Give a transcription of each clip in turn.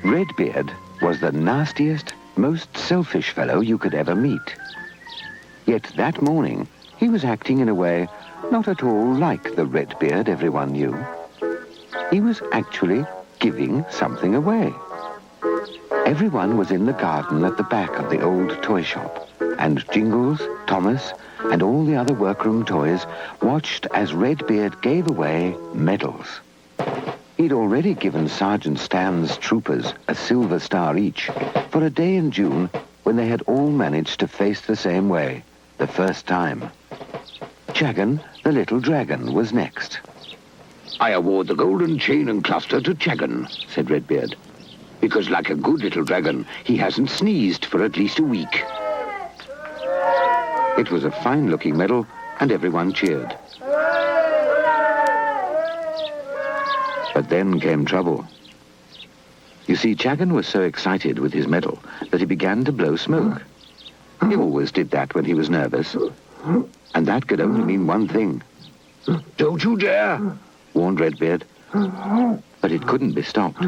Redbeard was the nastiest, most selfish fellow you could ever meet. Yet that morning, he was acting in a way not at all like the Redbeard everyone knew. He was actually giving something away. Everyone was in the garden at the back of the old toy shop, and Jingles, Thomas, and all the other workroom toys watched as Redbeard gave away medals. He'd already given Sergeant Stan's troopers a silver star each for a day in June when they had all managed to face the same way, the first time. Chagan, the little dragon, was next. I award the golden chain and cluster to Chagan, said Redbeard, because like a good little dragon, he hasn't sneezed for at least a week. It was a fine-looking medal, and everyone cheered. But then came trouble. You see, Chagan was so excited with his medal that he began to blow smoke. He always did that when he was nervous, and that could only mean one thing. Don't you dare, warned Redbeard. But it couldn't be stopped.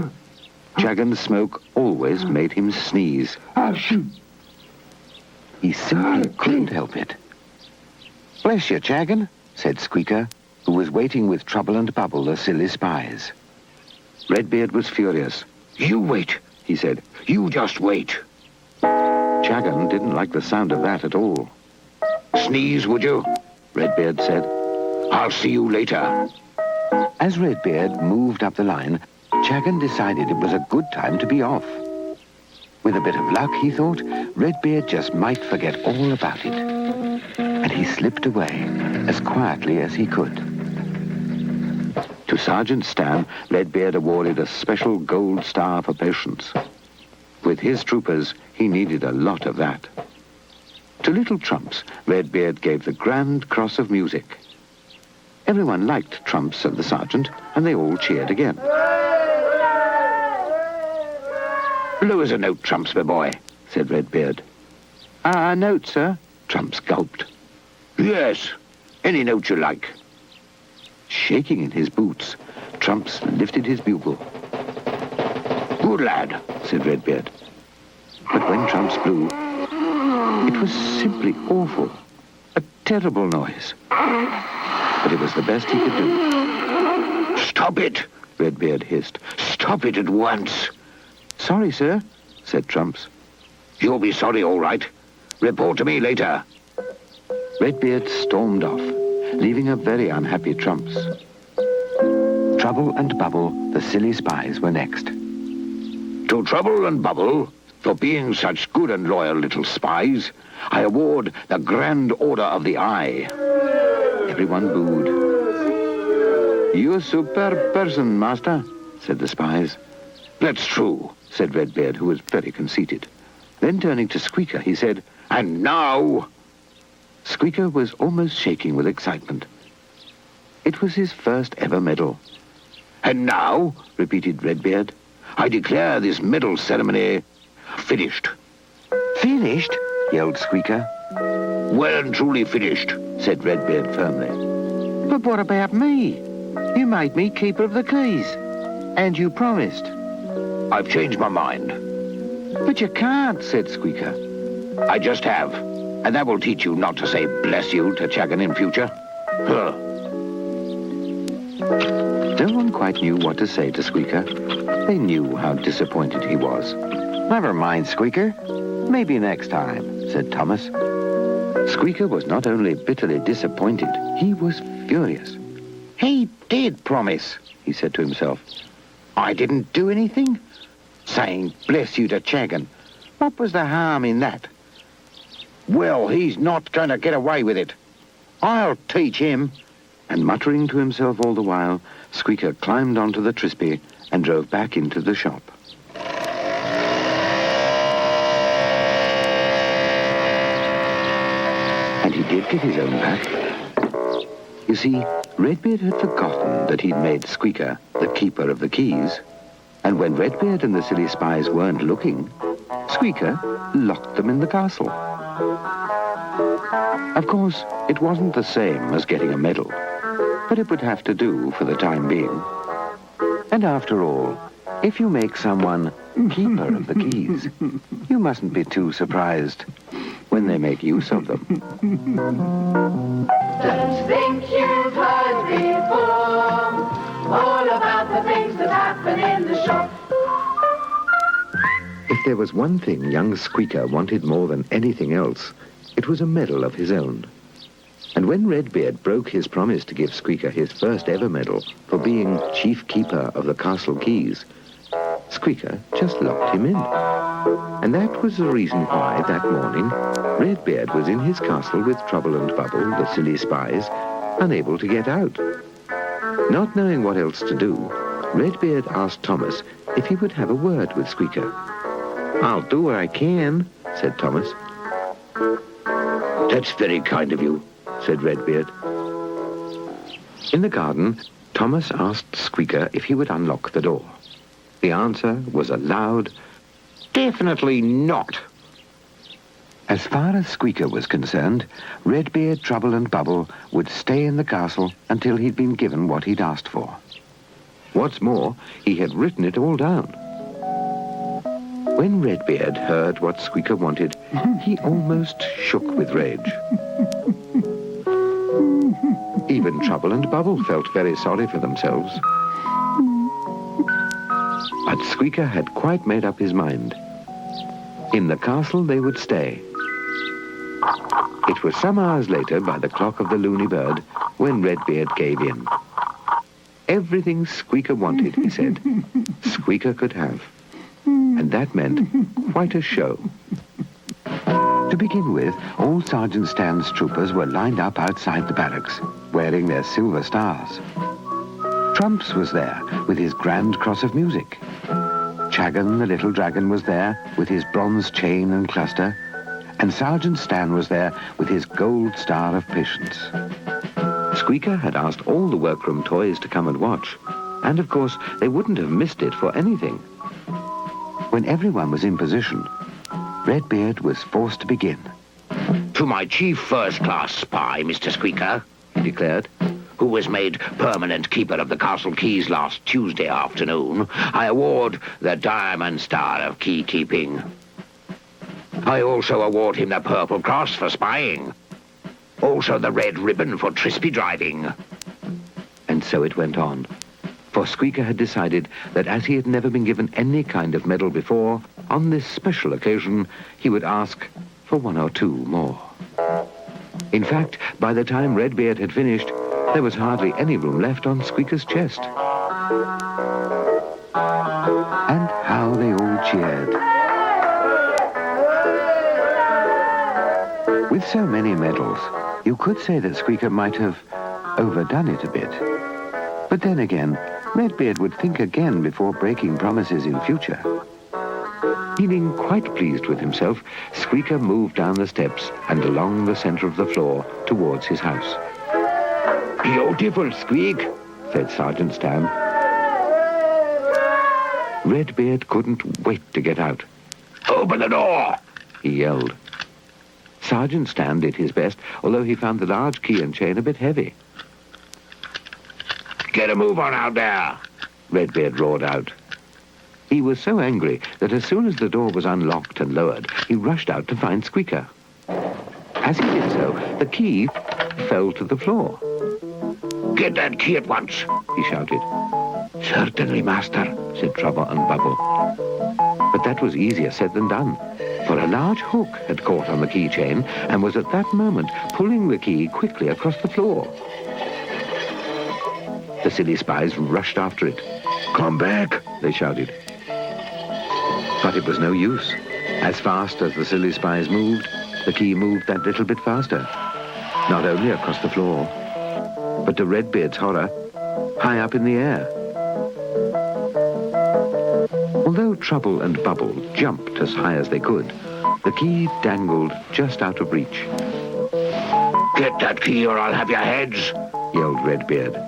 Chagan's smoke always made him sneeze. He simply couldn't help it. Bless you, Chagan, said Squeaker, who was waiting with Trouble and Bubble, the silly spies. Redbeard was furious. You wait, he said. You just wait. Chagan didn't like the sound of that at all. Sneeze, would you? Redbeard said. I'll see you later. As Redbeard moved up the line, Chagan decided it was a good time to be off. With a bit of luck, he thought, Redbeard just might forget all about it. And he slipped away as quietly as he could. To Sergeant Stan, Redbeard awarded a special gold star for patience. With his troopers, he needed a lot of that. To Little Trumps, Redbeard gave the Grand Cross of Music. Everyone liked Trumps and the sergeant, and they all cheered again. Blow us a note, Trumps, my boy, said Redbeard. A note, sir? Trumps gulped. Yes, any note you like. Shaking in his boots, Trumps lifted his bugle. Good lad, said Redbeard. But when Trumps blew, it was simply awful. A terrible noise. But it was the best he could do. Stop it, Redbeard hissed. Stop it at once. Sorry, sir, said Trumps. You'll be sorry, all right. Report to me later. Redbeard stormed off, leaving a very unhappy Trumps. Trouble and Bubble, the silly spies, were next. To Trouble and Bubble, for being such good and loyal little spies, I award the Grand Order of the Eye. Everyone booed. You a superb person, master, said the spies. That's true, said Redbeard, who was very conceited. Then turning to Squeaker, he said, And now... Squeaker was almost shaking with excitement. It was his first ever medal. And now, repeated Redbeard, I declare this medal ceremony finished. Finished? Yelled Squeaker. Well and truly finished, said Redbeard firmly. But what about me? You made me keeper of the keys. And you promised. I've changed my mind. But you can't, said Squeaker. I just have. And that will teach you not to say bless you to Chagan in future. Huh. No one quite knew what to say to Squeaker. They knew how disappointed he was. Never mind, Squeaker. Maybe next time, said Thomas. Squeaker was not only bitterly disappointed, he was furious. He did promise, he said to himself. I didn't do anything. Saying bless you to Chagan. What was the harm in that? Well, he's not going to get away with it. I'll teach him. And muttering to himself all the while, Squeaker climbed onto the Trispy and drove back into the shop. And he did get his own back. You see, Redbeard had forgotten that he'd made Squeaker the keeper of the keys. And when Redbeard and the silly spies weren't looking, Squeaker locked them in the castle. Of course, it wasn't the same as getting a medal, but it would have to do for the time being. And after all, if you make someone keeper of the keys, you mustn't be too surprised when they make use of them. Don't think you've heard before all about the things that happen in the shop. If there was one thing young Squeaker wanted more than anything else, it was a medal of his own. And when Redbeard broke his promise to give Squeaker his first ever medal for being chief keeper of the castle keys, Squeaker just locked him in. And that was the reason why, that morning, Redbeard was in his castle with Trouble and Bubble, the silly spies, unable to get out. Not knowing what else to do, Redbeard asked Thomas if he would have a word with Squeaker. "I'll do what I can," said Thomas. That's very kind of you, said Redbeard. In the garden, Thomas asked Squeaker if he would unlock the door. The answer was a loud, "Definitely not." as far as Squeaker was concerned, Redbeard, Trouble and Bubble would stay in the castle until he'd been given what he'd asked for. What's more, he had written it all down. When Redbeard heard what Squeaker wanted, he almost shook with rage. Even Trouble and Bubble felt very sorry for themselves. But Squeaker had quite made up his mind. In the castle they would stay. It was some hours later, by the clock of the Loony Bird, when Redbeard gave in. Everything Squeaker wanted, he said, Squeaker could have. And that meant quite a show. To begin with, all Sergeant Stan's troopers were lined up outside the barracks, wearing their silver stars. Trumps was there with his grand cross of music. Chagan, the little dragon, was there with his bronze chain and cluster, and Sergeant Stan was there with his gold star of patience. Squeaker had asked all the workroom toys to come and watch, and of course they wouldn't have missed it for anything. When everyone was in position, Redbeard was forced to begin. "To my chief first-class spy, Mr. Squeaker," he declared, "who was made permanent keeper of the castle keys last Tuesday afternoon, I award the Diamond Star of Key-Keeping. I also award him the Purple Cross for spying. Also the Red Ribbon for trispy driving." And so it went on. For Squeaker had decided that as he had never been given any kind of medal before, on this special occasion he would ask for one or two more. In fact, by the time Redbeard had finished, there was hardly any room left on Squeaker's chest. And how they all cheered. With so many medals, you could say that Squeaker might have overdone it a bit. But then again, Redbeard would think again before breaking promises in future. Feeling quite pleased with himself, Squeaker moved down the steps and along the center of the floor towards his house. "Beautiful, Squeak," said Sergeant Stan. Redbeard couldn't wait to get out. "Open the door!" he yelled. Sergeant Stan did his best, although he found the large key and chain a bit heavy. "Get a move on out there!" Redbeard roared out. He was so angry that as soon as the door was unlocked and lowered, he rushed out to find Squeaker. As he did so, the key fell to the floor. "Get that key at once!" he shouted. "Certainly, master," said Trouble and Bubble. But that was easier said than done, for a large hook had caught on the keychain and was at that moment pulling the key quickly across the floor. The silly spies rushed after it. "Come back!" they shouted. But it was no use. As fast as the silly spies moved, the key moved that little bit faster. Not only across the floor, but to Redbeard's horror, high up in the air. Although Trouble and Bubble jumped as high as they could, the key dangled just out of reach. "Get that key or I'll have your heads!" yelled Redbeard.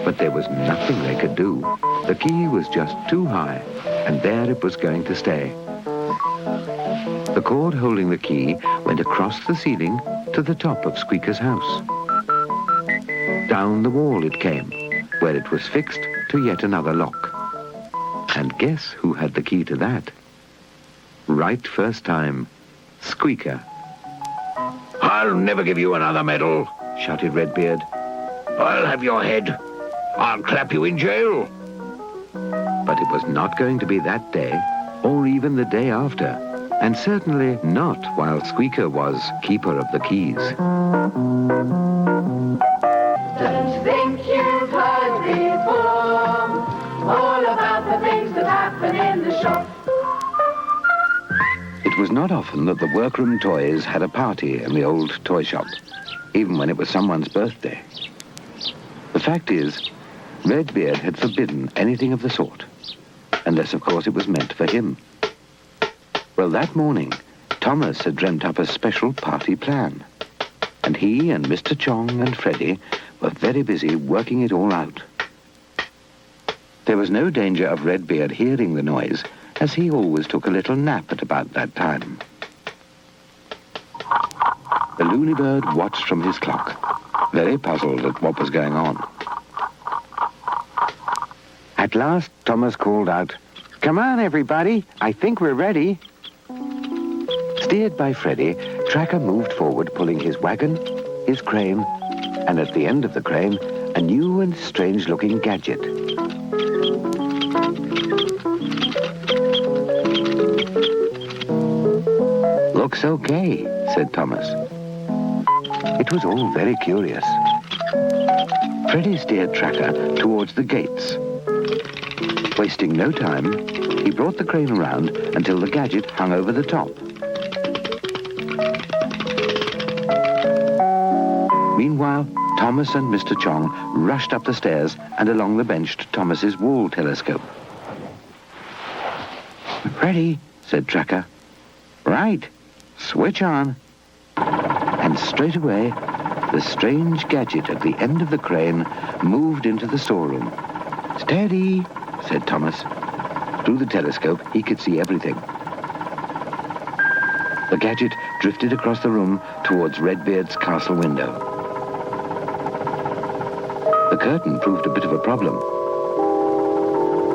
But there was nothing they could do. The key was just too high, and there it was going to stay. The cord holding the key went across the ceiling to the top of Squeaker's house. Down the wall it came, where it was fixed to yet another lock. And guess who had the key to that? Right first time, Squeaker. I'll never give you another medal, Shouted Redbeard. I'll have your head. I'll clap you in jail. But it was not going to be that day, or even the day after, and certainly not while Squeaker was keeper of the keys. Don't you think you've heard before all about the things that happen in the shop? It was not often that the workroom toys had a party in the old toy shop, even when it was someone's birthday. The fact is, Redbeard had forbidden anything of the sort, unless, of course, it was meant for him. Well, that morning, Thomas had dreamt up a special party plan, and he and Mr. Chong and Freddy were very busy working it all out. There was no danger of Redbeard hearing the noise, as he always took a little nap at about that time. The loony bird watched from his clock, very puzzled at what was going on. At last, Thomas called out, "Come on, everybody, I think we're ready." Steered by Freddy, Tracker moved forward, pulling his wagon, his crane, and at the end of the crane, a new and strange-looking gadget. "Looks okay," said Thomas. It was all very curious. Freddy steered Tracker towards the gates. Wasting no time, he brought the crane around until the gadget hung over the top. Meanwhile, Thomas and Mr. Chong rushed up the stairs and along the bench to Thomas's wall telescope. "Ready," said Tracker. "Right. Switch on." And straight away, the strange gadget at the end of the crane moved into the storeroom. "Steady," said Thomas. Through the telescope, he could see everything. The gadget drifted across the room towards Redbeard's castle window. The curtain proved a bit of a problem.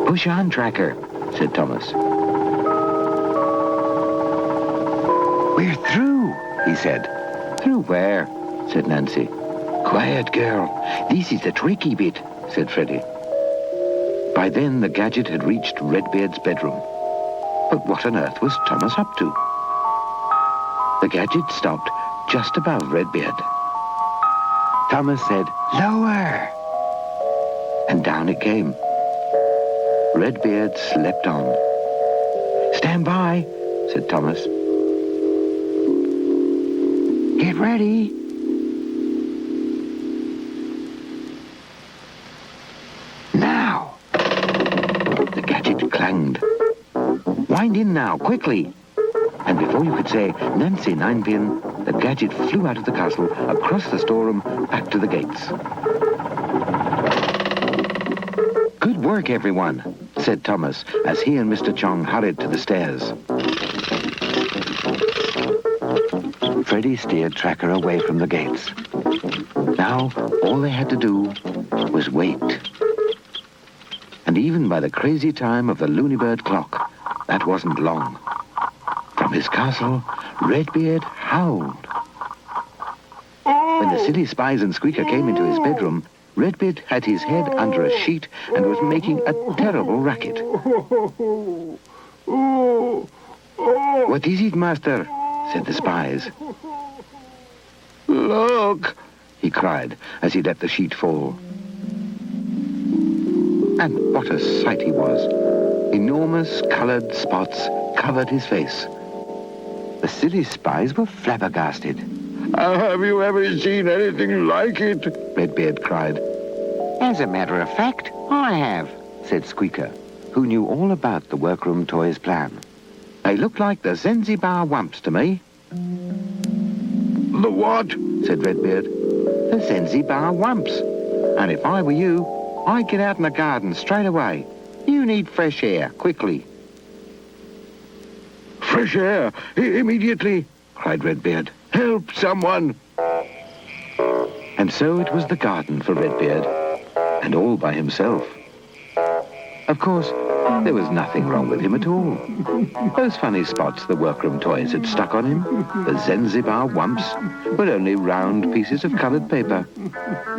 "Push on, Tracker," said Thomas. "We're through," he said. "Through where?" said Nancy. "Quiet, girl. This is the tricky bit," said Freddy. By then, the gadget had reached Redbeard's bedroom. But what on earth was Thomas up to? The gadget stopped just above Redbeard. Thomas said, "Lower!" And down it came. Redbeard slept on. "Stand by," said Thomas. "Get ready." Now! The gadget clanged. "Wind in now, quickly!" And before you could say, "Nancy, ninepin," the gadget flew out of the castle, across the storeroom, back to the gates. "Good work, everyone," said Thomas, as he and Mr. Chong hurried to the stairs. Freddy steered Tracker away from the gates. Now, all they had to do was wait. And even by the crazy time of the loony bird clock, that wasn't long. From his castle, Redbeard howled. When the silly spies and Squeaker came into his bedroom, Redbeard had his head under a sheet and was making a terrible racket. "What is it, master?" said the spies. "Look!" he cried as he let the sheet fall. And what a sight he was. Enormous coloured spots covered his face. The silly spies were flabbergasted. Have you ever seen anything like it? Redbeard cried. "As a matter of fact, I have," said Squeaker, who knew all about the workroom toys plan. "They look like the Zanzibar wumps to me." The what? said Redbeard. "The Zanzibar wumps. And if I were you, I'd get out in the garden straight away. You need fresh air, quickly." Fresh air, immediately, cried Redbeard. Help, someone. And so it was the garden for Redbeard, and all by himself. Of course, there was nothing wrong with him at all. Those funny spots the workroom toys had stuck on him, the Zanzibar wumps, were only round pieces of coloured paper,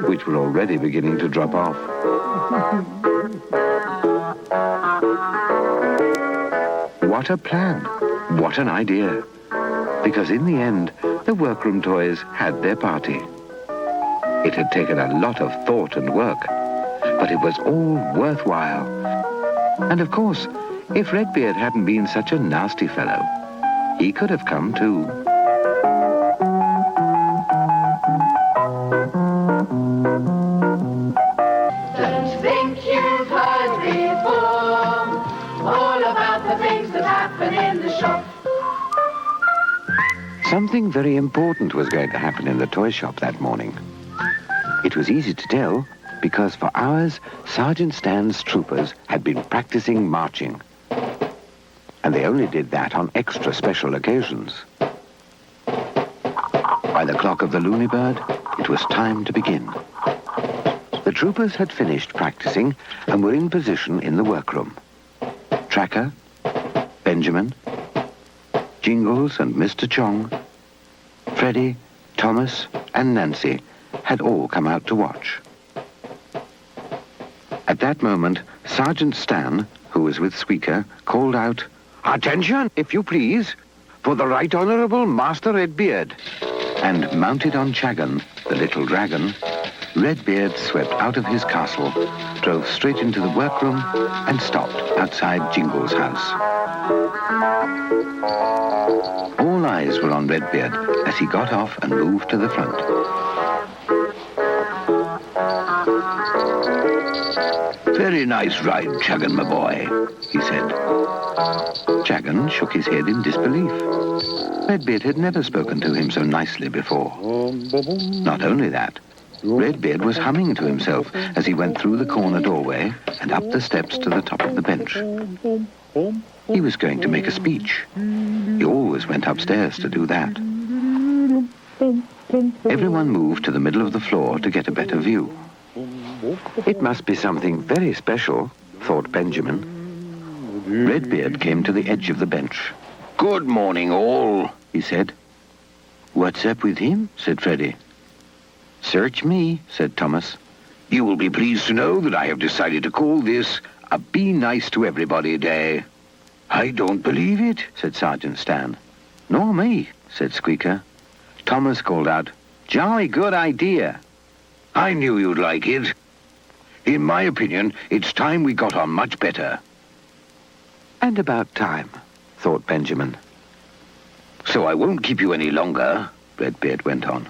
which were already beginning to drop off. What a plan! What an idea! Because in the end, the workroom toys had their party. It had taken a lot of thought and work, but it was all worthwhile. And of course, if Redbeard hadn't been such a nasty fellow, he could have come too. Don't think you've heard before all about the things that happen in the shop. Something very important was going to happen in the toy shop that morning. It was easy to tell because for hours Sergeant Stan's troopers had been practicing marching. And they only did that on extra special occasions. By the clock of the Looney Bird, it was time to begin. The troopers had finished practicing and were in position in the workroom. Tracker, Benjamin, Jingles and Mr. Chong, Freddie, Thomas and Nancy had all come out to watch. At that moment, Sergeant Stan, who was with Squeaker, called out, "Attention, if you please, for the Right Honourable Master Redbeard." And mounted on Chagan, the little dragon, Redbeard swept out of his castle, drove straight into the workroom and stopped outside Jingle's house. All eyes were on Redbeard as he got off and moved to the front. "Very nice ride, Chagan, my boy," he said. Chagan shook his head in disbelief. Redbeard had never spoken to him so nicely before. Not only that, Redbeard was humming to himself as he went through the corner doorway and up the steps to the top of the bench. He was going to make a speech. He always went upstairs to do that. Everyone moved to the middle of the floor to get a better view. It must be something very special, thought Benjamin. Redbeard came to the edge of the bench. "Good morning, all," he said. "What's up with him?" said Freddie. "Search me," said Thomas. "You will be pleased to know that I have decided to call this a Be Nice to Everybody Day." "I don't believe it," said Sergeant Stan. "Nor me," said Squeaker. Thomas called out, "Jolly good idea." "I knew you'd like it. In my opinion, it's time we got on much better." "And about time," thought Benjamin. "So I won't keep you any longer," Redbeard went on.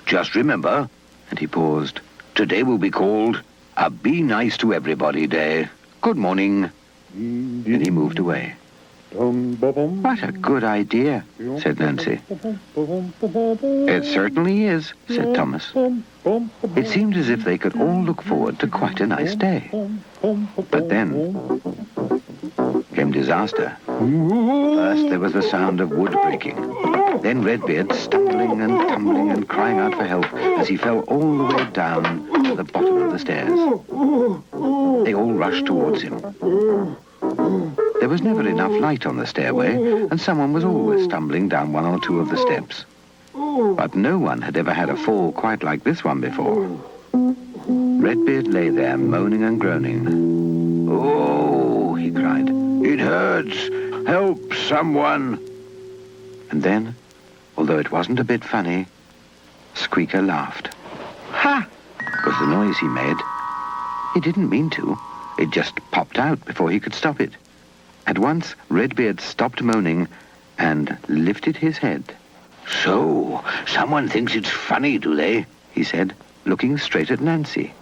"Just remember," and he paused, "today will be called a Be Nice to Everybody Day. Good morning." And he moved away. "What a good idea," said Nancy. "It certainly is," said Thomas. It seemed as if they could all look forward to quite a nice day. But then came disaster. First there was the sound of wood breaking. Then Redbeard stumbling and tumbling and crying out for help as he fell all the way down to the bottom of the stairs. They all rushed towards him. There was never enough light on the stairway, and someone was always stumbling down one or two of the steps. But no one had ever had a fall quite like this one before. Redbeard lay there moaning and groaning. "Oh," he cried, "it hurts! Help, someone!" And then, although it wasn't a bit funny, Squeaker laughed. "Ha!" was the noise he made. He didn't mean to. It just popped out before he could stop it. At once, Redbeard stopped moaning and lifted his head. "So, someone thinks it's funny, do they?" he said, looking straight at Nancy.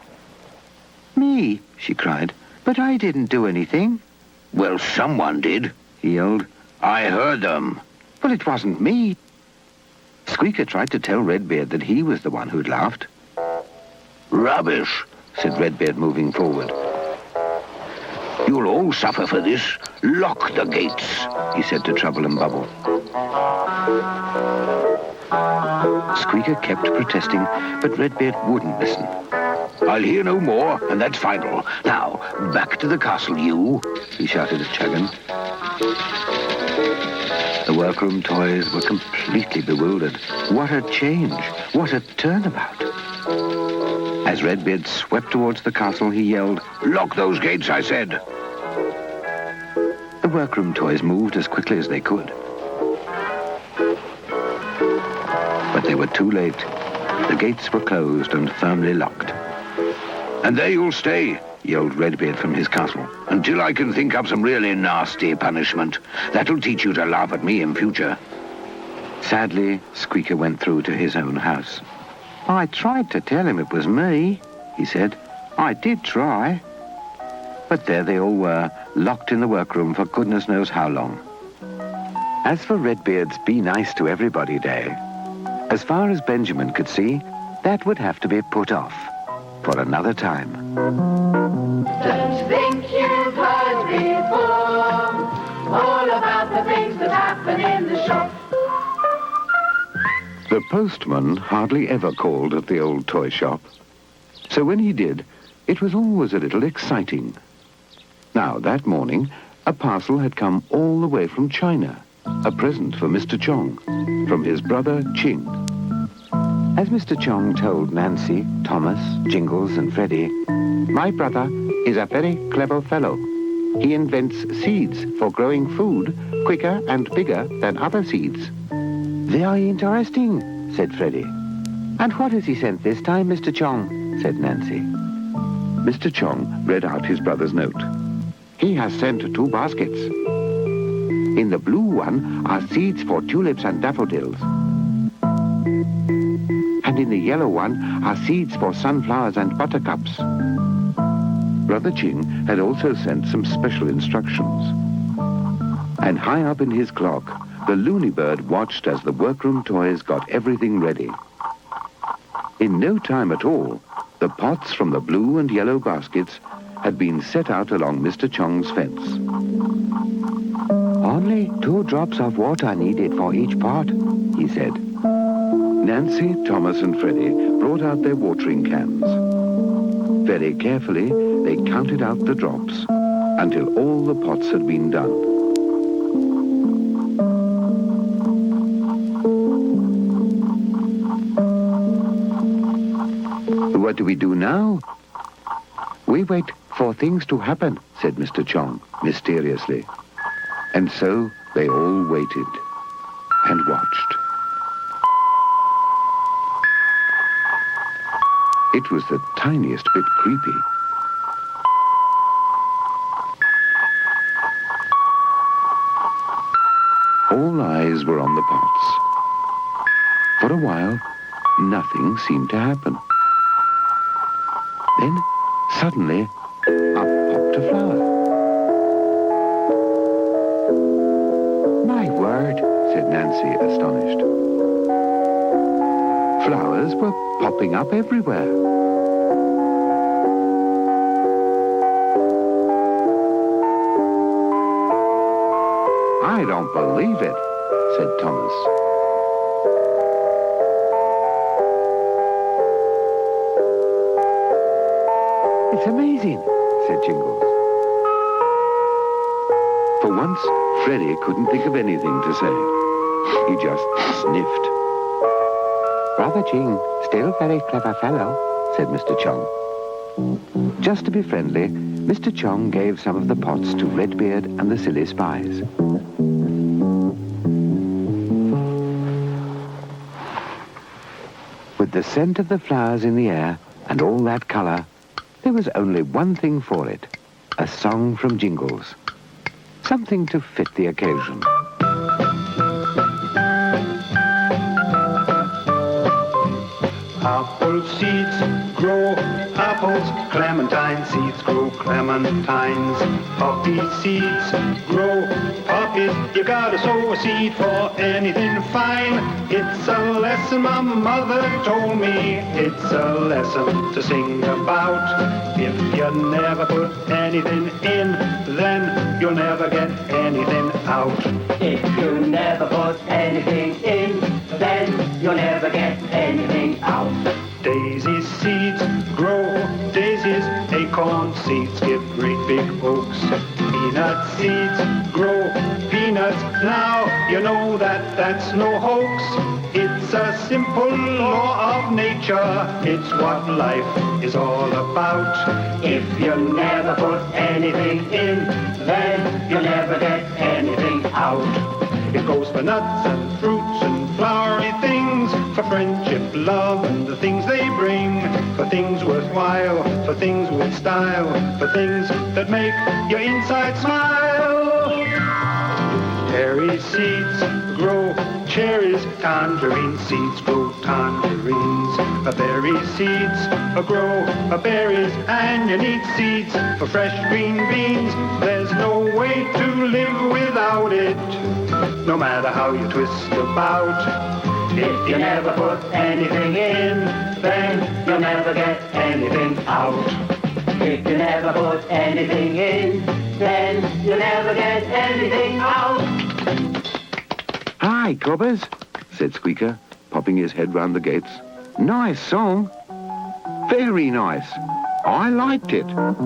"Me," she cried, "but I didn't do anything." "Well, someone did," he yelled. "I heard them." "But it wasn't me." Squeaker tried to tell Redbeard that he was the one who'd laughed. "Rubbish," said Redbeard, moving forward. "You'll all suffer for this. Lock the gates," he said to Trouble and Bubble. Squeaker kept protesting, but Redbeard wouldn't listen. I'll hear no more, and that's final. Now, back to the castle, you, he shouted at Chagan. The workroom toys were completely bewildered. What a change! What a turnabout! As Redbeard swept towards the castle, he yelled, Lock those gates, I said. The workroom toys moved as quickly as they could. But they were too late. The gates were closed and firmly locked. And there you'll stay, yelled Redbeard from his castle, until I can think up some really nasty punishment. That'll teach you to laugh at me in future. Sadly, Squeaker went through to his own house. I tried to tell him it was me, he said. I did try. But there they all were, locked in the workroom for goodness knows how long. As for Redbeard's Be Nice to Everybody Day, as far as Benjamin could see, that would have to be put off for another time. Don't think you've heard before all about the things that happen in the shop. The postman hardly ever called at the old toy shop. So when he did, it was always a little exciting. Now, that morning, a parcel had come all the way from China, a present for Mr. Chong, from his brother Ching. As Mr. Chong told Nancy, Thomas, Jingles, and Freddie, my brother is a very clever fellow. He invents seeds for growing food quicker and bigger than other seeds. Very interesting, said Freddie. And what has he sent this time, Mr. Chong? Said Nancy. Mr. Chong read out his brother's note. He has sent 2 baskets. In the blue one are seeds for tulips and daffodils. And in the yellow one are seeds for sunflowers and buttercups. Brother Ching had also sent some special instructions. And high up in his clock, the loony bird watched as the workroom toys got everything ready. In no time at all, the pots from the blue and yellow baskets had been set out along Mr. Chong's fence. Only 2 drops of water needed for each pot, he said. Nancy, Thomas, and Freddie brought out their watering cans. Very carefully, they counted out the drops until all the pots had been done. What do we do now? We wait for things to happen, said Mr. Chong mysteriously. And so they all waited and watched. It was the tiniest bit creepy. All eyes were on the pots. For a while, nothing seemed to happen. Then, suddenly, up popped a flower. My word, said Nancy, astonished. Flowers were popping up everywhere. I don't believe it, said Thomas. It's amazing, said Jingles. For once, Freddie couldn't think of anything to say. He just sniffed. Brother Ching, still very clever fellow, said Mr. Chong. Just to be friendly, Mr. Chong gave some of the pots to Redbeard and the silly spies. With the scent of the flowers in the air and all that colour, there was only one thing for it, a song from Jingles. Something to fit the occasion. Apple seeds grow apples, clementine seeds grow clementines, poppy seeds grow poppies. You gotta sow a seed for anything fine. It's a lesson my mother told me. It's a lesson to sing about. If you never put anything in, then you'll never get anything out. If you never put anything in, then you'll never get anything out. Daisy seeds grow big oaks. Peanut seeds grow peanuts. Now you know that that's no hoax. It's a simple law of nature. It's what life is all about. If you never put anything in, then you'll never get anything out. It goes for nuts and fruits and flowery things, for friendship, love, and the things they bring, for things worthwhile, for things with style, for things that make your inside smile. Cherry seeds grow cherries, tangerine seeds grow tangerines, berry seeds grow berries, and you need seeds for fresh green beans. There's no way to live without it, no matter how you twist about. If you never put anything in, then you'll never get anything out. If you never put anything in, then you'll never get anything out. Hi, cobbers, said Squeaker, popping his head round the gates. Nice song. Very nice. I liked it. Don't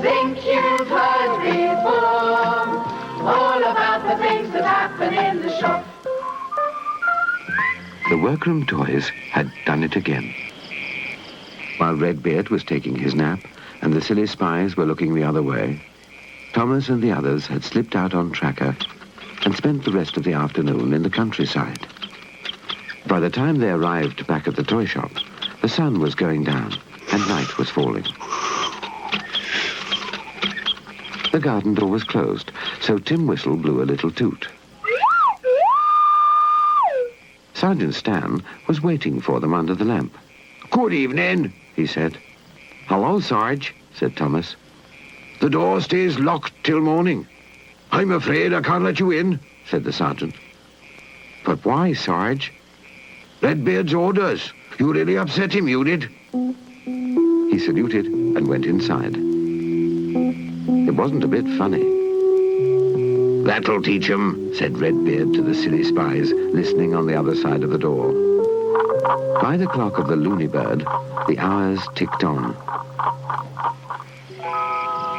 think you've heard before all about the things that happen in the shop. The workroom toys had done it again. While Redbeard was taking his nap and the silly spies were looking the other way, Thomas and the others had slipped out on Tracker and spent the rest of the afternoon in the countryside. By the time they arrived back at the toy shop, the sun was going down and night was falling. The garden door was closed, so Tim Whistle blew a little toot. Sergeant Stan was waiting for them under the lamp. Good evening, He said. Hello, Sarge, Said Thomas. The door stays locked till morning. I'm afraid I can't let you in, Said the sergeant. But why, Sarge? Redbeard's orders. You really upset him, you did. He saluted and went inside. It wasn't a bit funny. That'll teach him, Said Redbeard to the silly spies listening on the other side of the door. By the clock of the loony bird, the hours ticked on.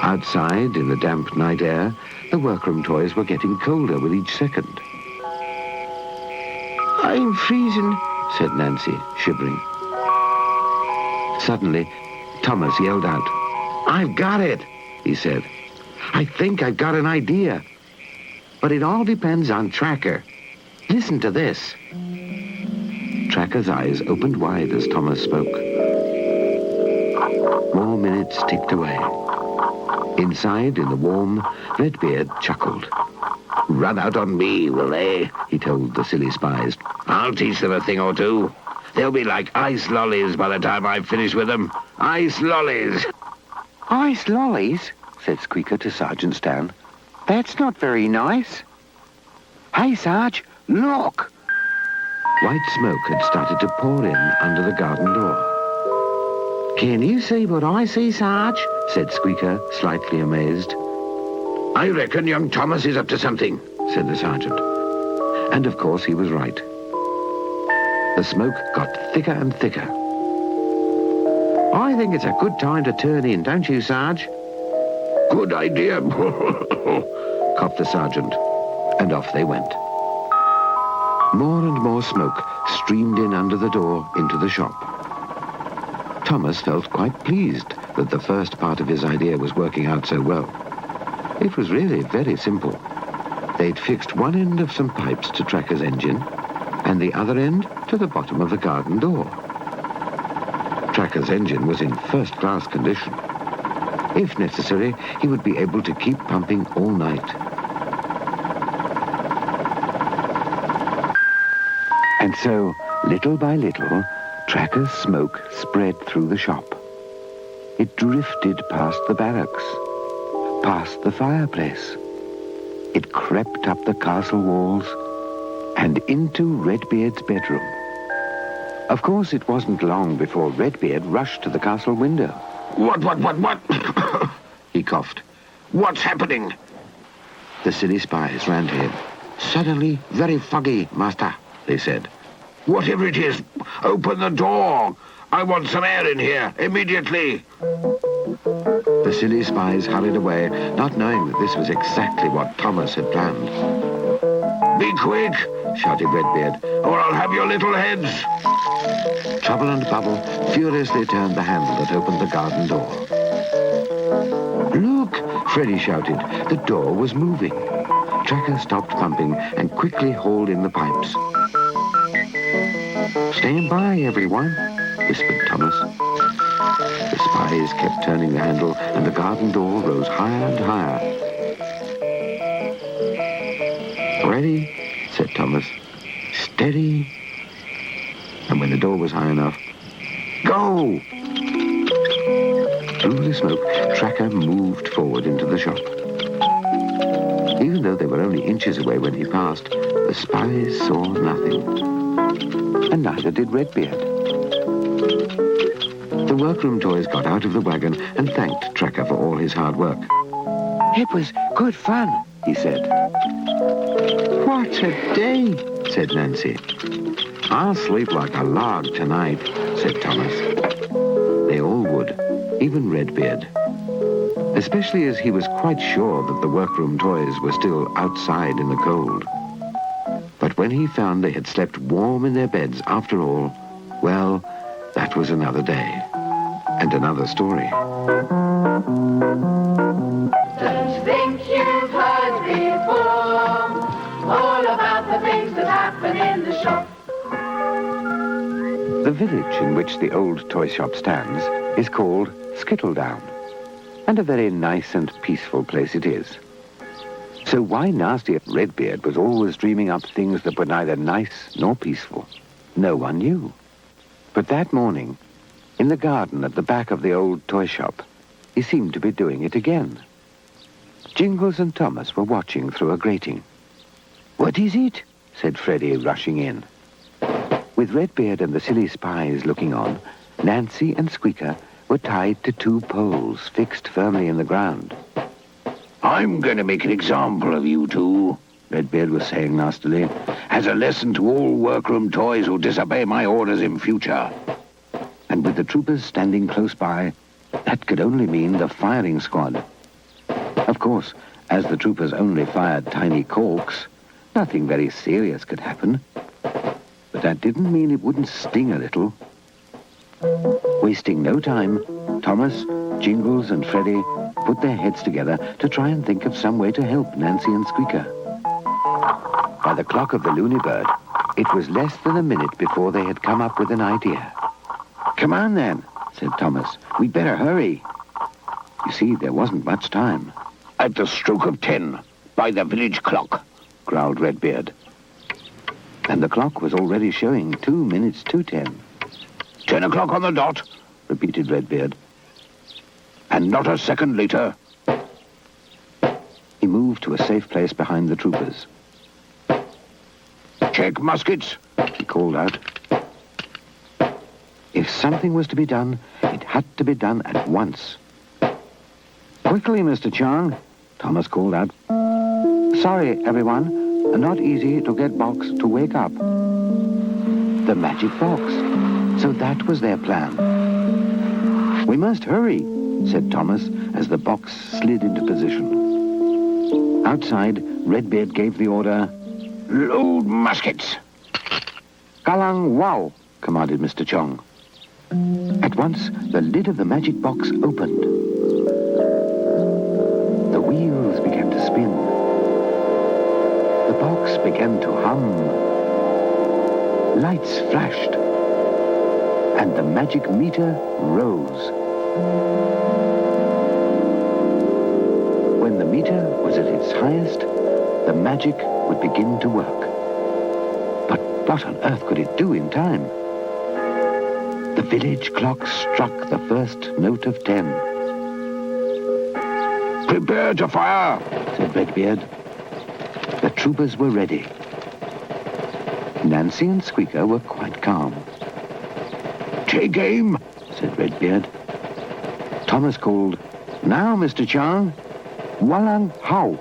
Outside, in the damp night air, the workroom toys were getting colder with each second. I'm freezing, Said Nancy, shivering. Suddenly, Thomas yelled out. I've got it, He said. I think I've got an idea. But it all depends on Tracker. Listen to this. Tracker's eyes opened wide as Thomas spoke. More minutes ticked away. Inside, in the warm, Redbeard chuckled. Run out on me, will they? He told the silly spies. I'll teach them a thing or two. They'll be like ice lollies by the time I've finished with them. Ice lollies. Ice lollies, said Squeaker to Sergeant Stan. That's not very nice. Hey, Sarge, look! White smoke had started to pour in under the garden door. Can you see what I see, Sarge? Said Squeaker, slightly amazed. I reckon young Thomas is up to something, said the sergeant. And of course he was right. The smoke got thicker and thicker. I think it's a good time to turn in, don't you, Sarge? Good idea, coughed the sergeant, and off they went. More and more smoke streamed in under the door into the shop. Thomas felt quite pleased that the first part of his idea was working out so well. It was really very simple. They'd fixed one end of some pipes to Tracker's engine and the other end to the bottom of the garden door. Tracker's engine was in first-class condition. If necessary, he would be able to keep pumping all night. And so, little by little, Tracker's smoke spread through the shop. It drifted past the barracks, past the fireplace. It crept up the castle walls and into Redbeard's bedroom. Of course, it wasn't long before Redbeard rushed to the castle window. What? He coughed. What's happening? The silly spies ran to him. Suddenly very foggy, Master, they said. Whatever it is, open the door. I want some air in here, immediately. The silly spies hurried away, not knowing that this was exactly what Thomas had planned. Be quick, Shouted Redbeard. or I'll have your little heads. Trouble and Bubble furiously turned the handle that opened the garden door. Look, Freddy shouted. The door was moving. Tracker stopped pumping and quickly hauled in the pipes. Stand by, everyone, whispered Thomas. The spies kept turning the handle and the garden door rose higher and higher. Ready, said Thomas. Steady. And when the door was high enough, go! Through the smoke, Tracker moved forward into the shop. Even though they were only inches away when he passed, the spies saw nothing. And neither did Redbeard. The workroom toys got out of the wagon and thanked Tracker for all his hard work. It was good fun, he said. What a day, said Nancy. I'll sleep like a log tonight, said Thomas. They all would, even Redbeard. Especially as he was quite sure that the workroom toys were still outside in the cold. But when he found they had slept warm in their beds after all, well, that was another day. And another story. Don't you think you've heard before all about the things that happen in the shop? The village in which the old toy shop stands is called Skittle Town, and a very nice and peaceful place it is. So why Nasty Redbeard was always dreaming up things that were neither nice nor peaceful, no one knew. But that morning, in the garden at the back of the old toy shop, he seemed to be doing it again. Jingles and Thomas were watching through a grating. What is it? Said Freddy, rushing in. With Redbeard and the silly spies looking on, Nancy and Squeaker were tied to two poles fixed firmly in the ground. I'm going to make an example of you two, Redbeard was saying nastily, as a lesson to all workroom toys who disobey my orders in future. And with the troopers standing close by, that could only mean the firing squad. Of course, as the troopers only fired tiny corks, nothing very serious could happen. But that didn't mean it wouldn't sting a little. Wasting no time, Thomas, Jingles and Freddy put their heads together to try and think of some way to help Nancy and Squeaker. By the clock of the Looney Bird, it was less than a minute before they had come up with an idea. Come on then, said Thomas. We'd better hurry. You see, there wasn't much time. At the stroke of 10, by the village clock, growled Redbeard. And the clock was already showing 2 minutes to 10. 10 o'clock on the dot, repeated Redbeard. And not a second later. He moved to a safe place behind the troopers. Check muskets, he called out. If something was to be done, it had to be done at once. Quickly, Mr. Chong, Thomas called out. Sorry, everyone. Not easy to get Box to wake up. The magic box. So that was their plan. We must hurry, said Thomas as the box slid into position. Outside, Redbeard gave the order, load muskets. Kalang wow, commanded Mr. Chong. At once, the lid of the magic box opened. The wheels began to spin. The box began to hum. Lights flashed. And the magic meter rose. When the meter was at its highest, the magic would begin to work. But what on earth could it do in time? The village clock struck the first note of 10. Prepare to fire, said Redbeard. The troopers were ready. Nancy and Squeaker were quite calm. Take aim, said Redbeard. Thomas called, Now, Mr. Chong, Walang Hao.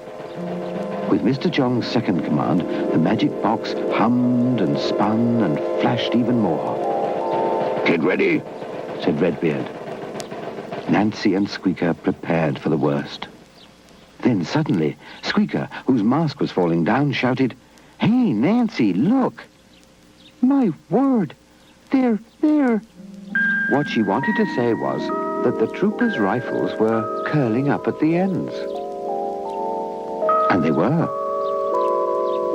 With Mr. Chong's second command, the magic box hummed and spun and flashed even more. Get ready, said Redbeard. Nancy and Squeaker prepared for the worst. Then suddenly, Squeaker, whose mask was falling down, shouted, "Hey, Nancy, look!" "My word! They're there!" What she wanted to say was that the troopers' rifles were curling up at the ends. And they were.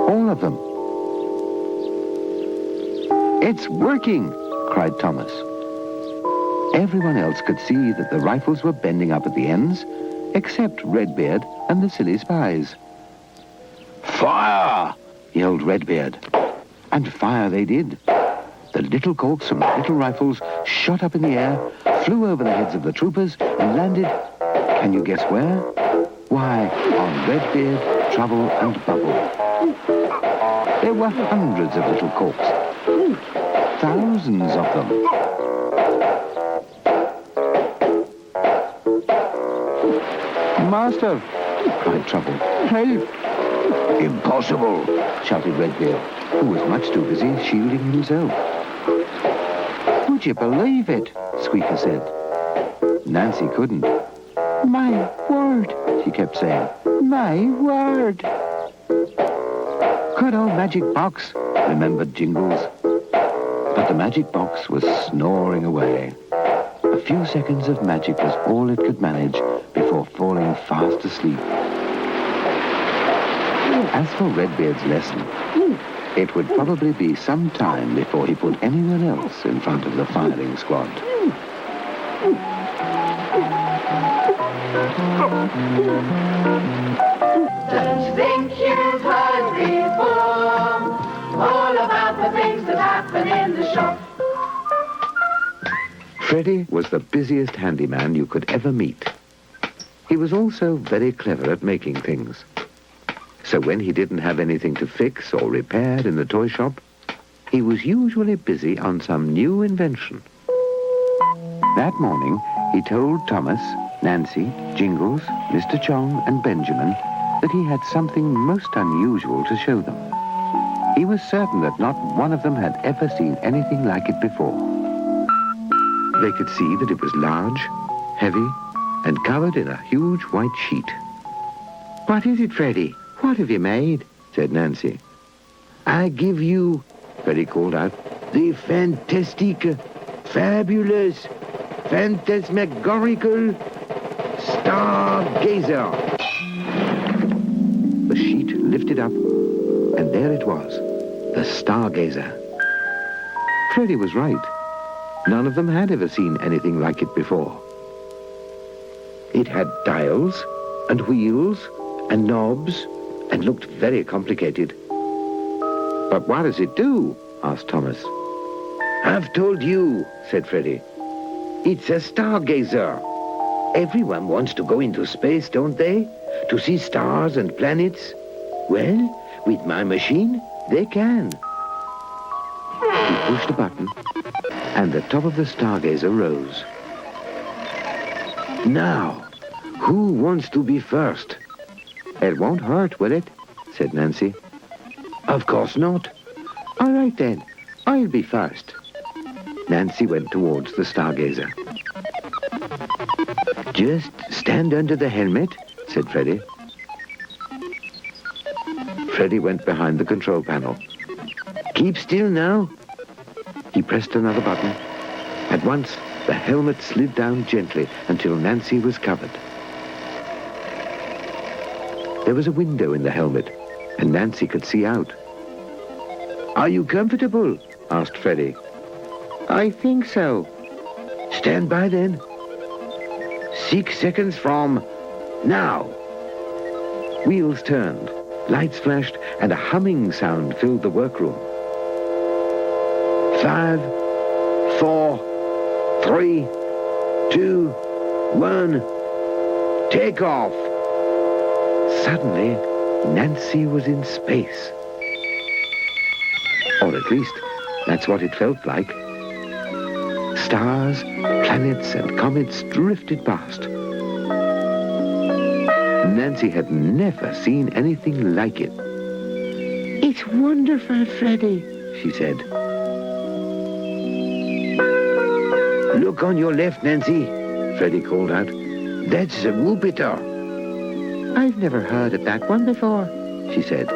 All of them. "It's working!" cried Thomas. Everyone else could see that the rifles were bending up at the ends, except Redbeard and the silly spies. Fire! Yelled Redbeard. And fire they did. The little corks from the little rifles shot up in the air, flew over the heads of the troopers, and landed, can you guess where? Why, on Redbeard, Trouble, and Bubble. There were hundreds of little corks. Thousands of them. "Master!" cried Trouble. "Help!" Impossible! Shouted Redbeard, who was much too busy shielding himself. "Would you believe it?" Squeaker said. Nancy couldn't. "My word," she kept saying. "My word." "Good old magic box," remembered Jingles. But the magic box was snoring away. A few seconds of magic was all it could manage before falling fast asleep. As for Redbeard's lesson, it would probably be some time before he put anyone else in front of the firing squad. Don't think you've heard before all about the things that happen in the shop. Freddy was the busiest handyman you could ever meet. He was also very clever at making things. So when he didn't have anything to fix or repair in the toy shop, he was usually busy on some new invention. That morning, he told Thomas, Nancy, Jingles, Mr. Chong, and Benjamin that he had something most unusual to show them. He was certain that not one of them had ever seen anything like it before. They could see that it was large, heavy, and covered in a huge white sheet. "What is it, Freddy? What have you made?" said Nancy. "I give you," Freddy called out, "the fantastic, fabulous, phantasmagorical stargazer." The sheet lifted up, and there it was, the stargazer. Freddy was right. None of them had ever seen anything like it before. It had dials and wheels and knobs and looked very complicated. "But what does it do?" asked Thomas. "I've told you," said Freddy. "It's a stargazer. Everyone wants to go into space, don't they? To see stars and planets. Well, with my machine, they can." He pushed a button, and the top of the stargazer rose. "Now, who wants to be first?" "It won't hurt, will it?" said Nancy. "Of course not." "All right then, I'll be first." Nancy went towards the stargazer. "Just stand under the helmet," said Freddy. Freddy went behind the control panel. "Keep still now." He pressed another button. At once, the helmet slid down gently until Nancy was covered. There was a window in the helmet, and Nancy could see out. "Are you comfortable?" asked Freddy. "I think so." "Stand by then. 6 seconds from now." Wheels turned, lights flashed, and a humming sound filled the workroom. 5, 4, 3, 2, 1, take off. Suddenly, Nancy was in space. Or at least, that's what it felt like. Stars, planets, and comets drifted past. Nancy had never seen anything like it. "It's wonderful, Freddy," she said. "Look on your left, Nancy," Freddie called out. That's a whoopiter. I've never heard of that one before, she said.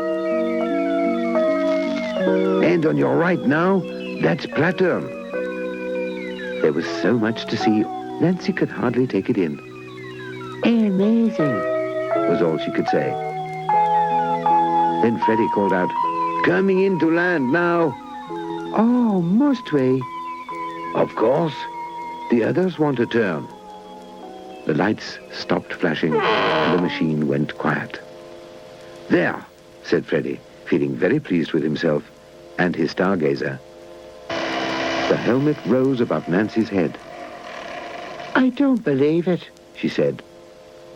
And on your right now, that's Plattern. There was so much to see, Nancy could hardly take it in. Amazing, was all she could say. Then Freddie called out, Coming in to land now. Oh, must we? Of course. The others want to turn. The lights stopped flashing and the machine went quiet. There, said Freddie, feeling very pleased with himself and his stargazer. The helmet rose above Nancy's head. I don't believe it, she said.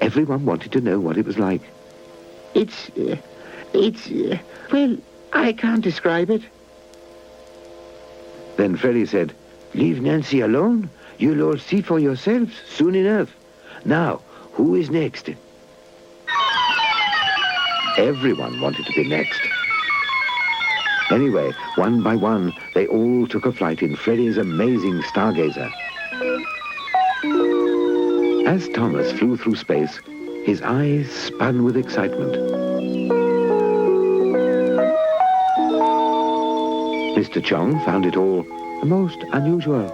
Everyone wanted to know what it was like. Well, I can't describe it. Then Freddie said, Leave Nancy alone. You'll all see for yourselves soon enough. Now, who is next? Everyone wanted to be next. Anyway, one by one, they all took a flight in Freddie's amazing stargazer. As Thomas flew through space, his eyes spun with excitement. Mr. Chong found it all most unusual.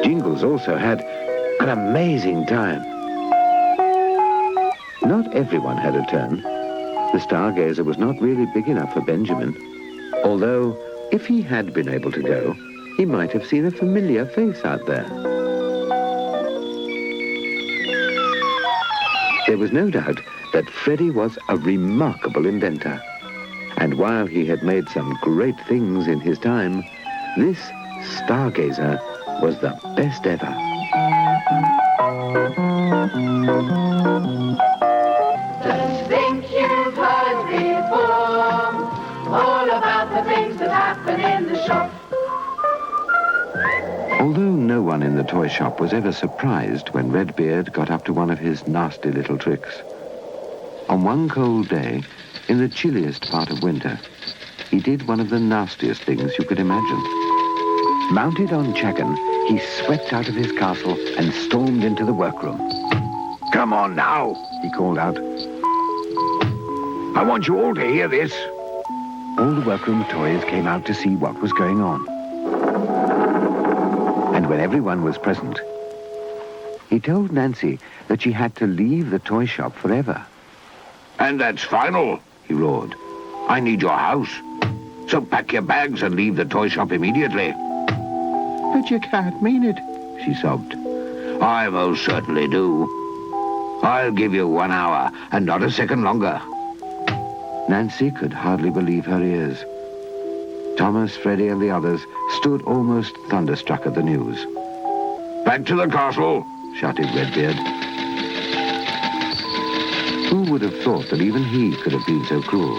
Jingles also had an amazing time. Not everyone had a turn. The stargazer was not really big enough for Benjamin, although if he had been able to go, he might have seen a familiar face out there. There was no doubt that Freddie was a remarkable inventor. And while he had made some great things in his time, this stargazer was the best ever. Just think you've heard before all about the things that happen in the shop. Although no one in the toy shop was ever surprised when Redbeard got up to one of his nasty little tricks, on one cold day, in the chilliest part of winter, he did one of the nastiest things you could imagine. Mounted on Chagan, he swept out of his castle and stormed into the workroom. Come on now, He called out. I want you all to hear this. All the workroom toys came out to see what was going on. And when everyone was present, he told Nancy that she had to leave the toy shop forever. And that's final, he roared. I need your house. So pack your bags and leave the toy shop immediately. But you can't mean it, she sobbed. I most certainly do. I'll give you 1 hour and not a second longer. Nancy could hardly believe her ears. Thomas, Freddie, and the others stood almost thunderstruck at the news. Back to the castle, shouted Redbeard. Who would have thought that even he could have been so cruel?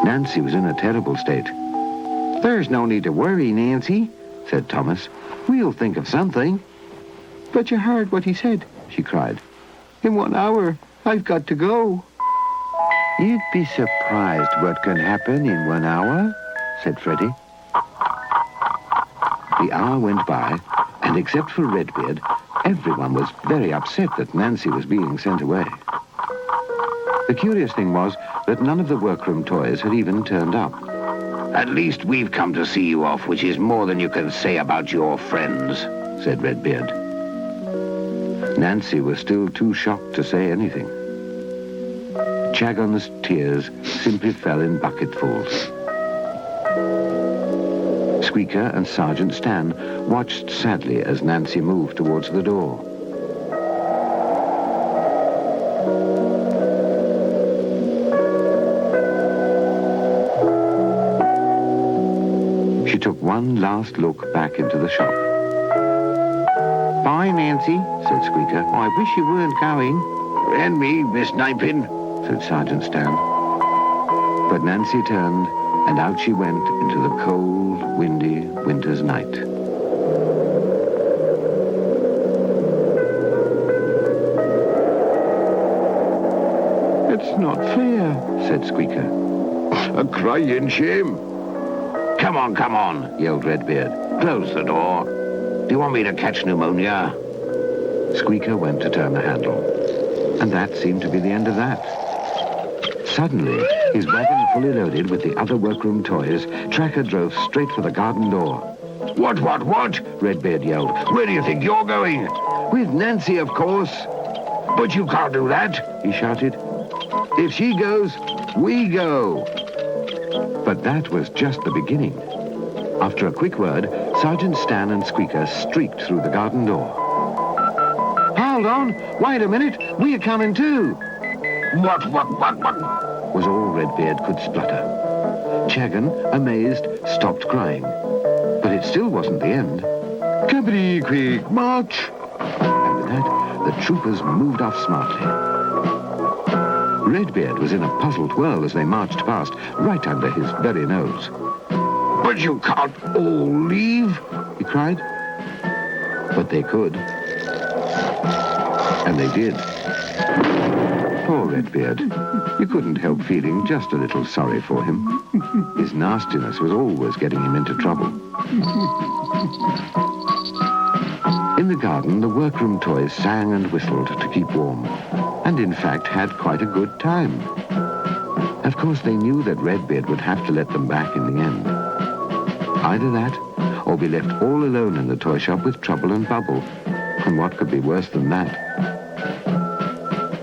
Nancy was in a terrible state. There's no need to worry, Nancy, said Thomas. We'll think of something. But you heard what he said, she cried. In 1 hour, I've got to go. You'd be surprised what can happen in 1 hour, said Freddie. The hour went by, and except for Redbeard, everyone was very upset that Nancy was being sent away. The curious thing was that none of the workroom toys had even turned up. At least we've come to see you off, which is more than you can say about your friends, said Redbeard. Nancy was still too shocked to say anything. Chagon's tears simply fell in bucketfuls. Squeaker and Sergeant Stan watched sadly as Nancy moved towards the door. She took one last look back into the shop. Bye, Nancy, said Squeaker. I wish you weren't going. And me, Miss Ninepin, said Sergeant Stan. But Nancy turned, and out she went into the cold, windy winter's night. It's not fair, said Squeaker. A crying shame. Come on, yelled Redbeard. Close the door. Do you want me to catch pneumonia? Squeaker went to turn the handle, and that seemed to be the end of that. Suddenly, his wagon fully loaded with the other workroom toys, Tracker drove straight for the garden door. What? Redbeard yelled. Where do you think you're going? With Nancy, of course, But you can't do that. he shouted. If she goes, we go. But that was just the beginning. After a quick word, Sergeant Stan and Squeaker streaked through the garden door. Hold on, wait a minute, we're coming too, What? was all Redbeard could splutter. Chagan, amazed, stopped crying. But it still wasn't the end. Company quick, march! And with that, the troopers moved off smartly. Redbeard was in a puzzled whirl as they marched past, right under his very nose. But you can't all leave. He cried. But they could. And they did. Poor Redbeard. You couldn't help feeling just a little sorry for him. His nastiness was always getting him into trouble. In the garden, the workroom toys sang and whistled to keep warm, and in fact had quite a good time. Of course, they knew that Redbeard would have to let them back in the end. Either that, or be left all alone in the toy shop with Trouble and Bubble. And what could be worse than that?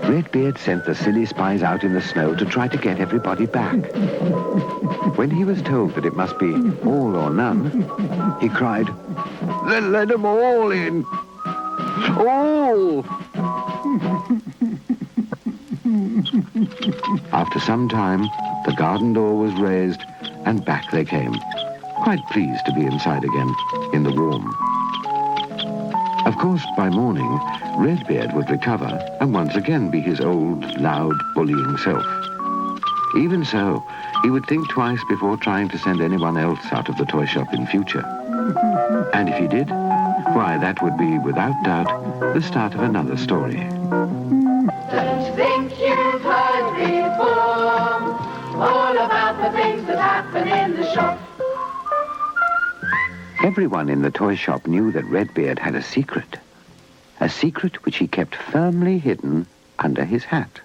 Redbeard sent the silly spies out in the snow to try to get everybody back. When he was told that it must be all or none, he cried, "Then let them all in! All!" After some time, the garden door was raised, and back they came, quite pleased to be inside again, in the warm. Of course, by morning, Redbeard would recover and once again be his old, loud, bullying self. Even so, he would think twice before trying to send anyone else out of the toy shop in future. And if he did, why, that would be, without doubt, the start of another story. Don't think you've heard before all about the things that happen in the shop. Everyone in the toy shop knew that Redbeard had a secret which he kept firmly hidden under his hat.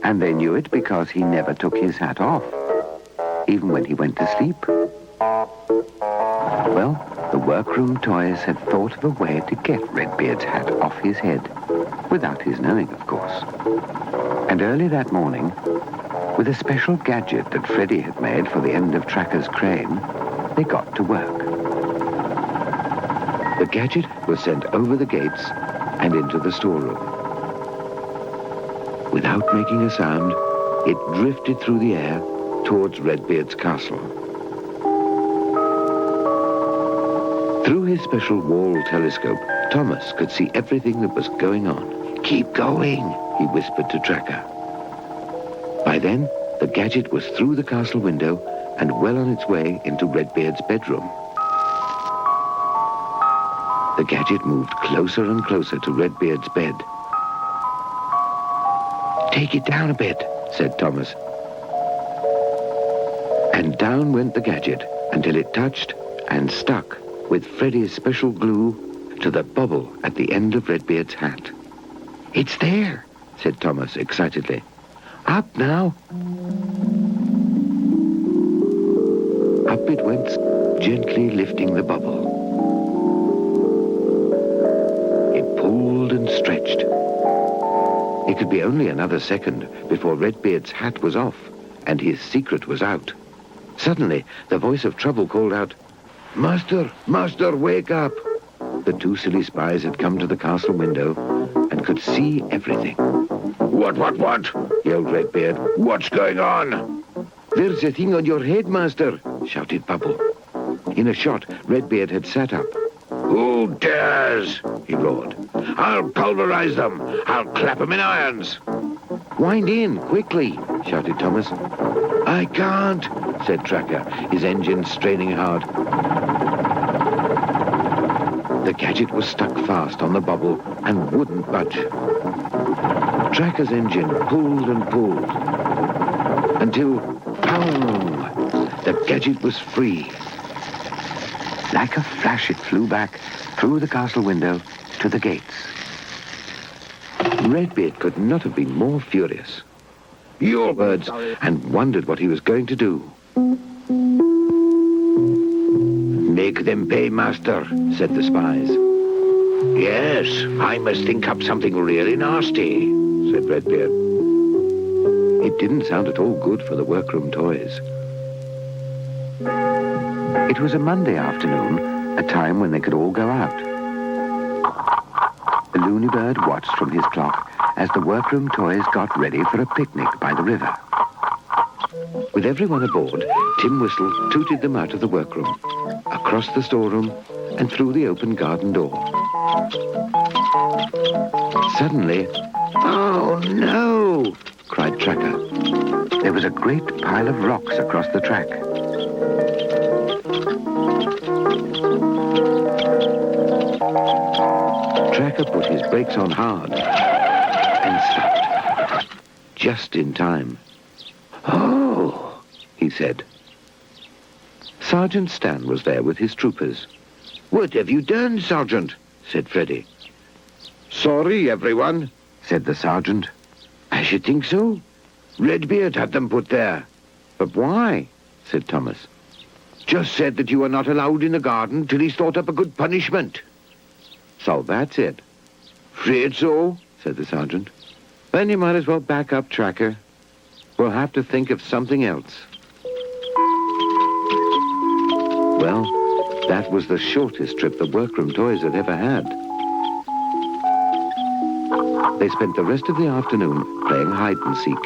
And they knew it because he never took his hat off, even when he went to sleep. Well, the workroom toys had thought of a way to get Redbeard's hat off his head, without his knowing, of course. And early that morning, with a special gadget that Freddy had made for the end of Tracker's crane, they got to work. The gadget was sent over the gates and into the storeroom. Without making a sound, it drifted through the air towards Redbeard's castle. Through his special wall telescope, Thomas could see everything that was going on. "Keep going," he whispered to Tracker. By then, the gadget was through the castle window and well on its way into Redbeard's bedroom. The gadget moved closer and closer to Redbeard's bed. "Take it down a bit," said Thomas. And down went the gadget until it touched and stuck with Freddy's special glue to the bubble at the end of Redbeard's hat. "It's there," said Thomas excitedly. "Up now." Up it went, gently lifting the bubble. It pulled and stretched. It could be only another second before Redbeard's hat was off and his secret was out. Suddenly, the voice of Trouble called out, "Master, Master, wake up!" The two silly spies had come to the castle window and could see everything. What? Yelled Redbeard. What's going on? "There's a thing on your head, Master," shouted Bubble. In a shot, Redbeard had sat up. Who dares? He roared. I'll pulverize them. I'll clap them in irons. "Wind in, quickly," shouted Thomas. "I can't," said Tracker, his engine straining hard. The gadget was stuck fast on the bubble and wouldn't budge. Tracker's engine pulled and pulled until, pong! The gadget was free. Like a flash, it flew back through the castle window to the gates. Redbeard could not have been more furious. Your words, and wondered what he was going to do. Make them pay, master, said the spies. Yes, I must think up something really nasty, said Redbeard. It didn't sound at all good for the workroom toys. It was a Monday afternoon, a time when they could all go out. The loony bird watched from his clock as the workroom toys got ready for a picnic by the river. With everyone aboard, Tim Whistle tooted them out of the workroom, across the storeroom, and through the open garden door. Suddenly, "Oh, no!" cried Tracker. There was a great pile of rocks across the track. Tracker put his brakes on hard and stopped, just in time. "Oh," he said. Sergeant Stan was there with his troopers. What have you done, Sergeant? Said Freddy. "Sorry, everyone," said the sergeant. I should think so. Redbeard had them put there. "But why?" said Thomas. Just said that you were not allowed in the garden till he's thought up a good punishment. "So that's it?" Afraid so, said the sergeant. "Then you might as well back up, Tracker. We'll have to think of something else." Well, that was the shortest trip the workroom toys had ever had. They spent the rest of the afternoon playing hide and seek.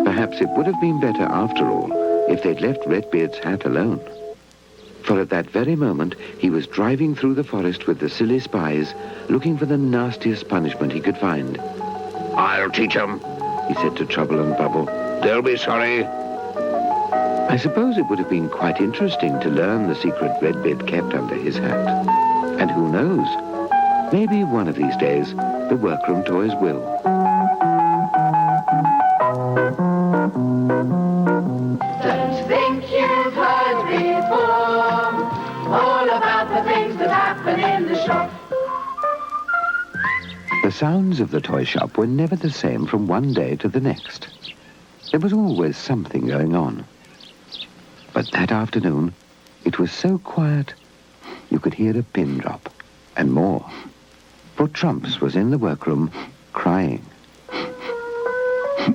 Perhaps it would have been better, after all, if they'd left Redbeard's hat alone. For at that very moment, he was driving through the forest with the silly spies, looking for the nastiest punishment he could find. I'll teach 'em, he said to Trouble and Bubble. They'll be sorry. I suppose it would have been quite interesting to learn the secret Redbeard kept under his hat. And who knows, maybe one of these days, the workroom toys will. Don't think you've heard before all about the things that happen in the shop. The sounds of the toy shop were never the same from one day to the next. There was always something going on. But that afternoon, it was so quiet, you could hear a pin drop, and more. For Trumps was in the workroom, crying.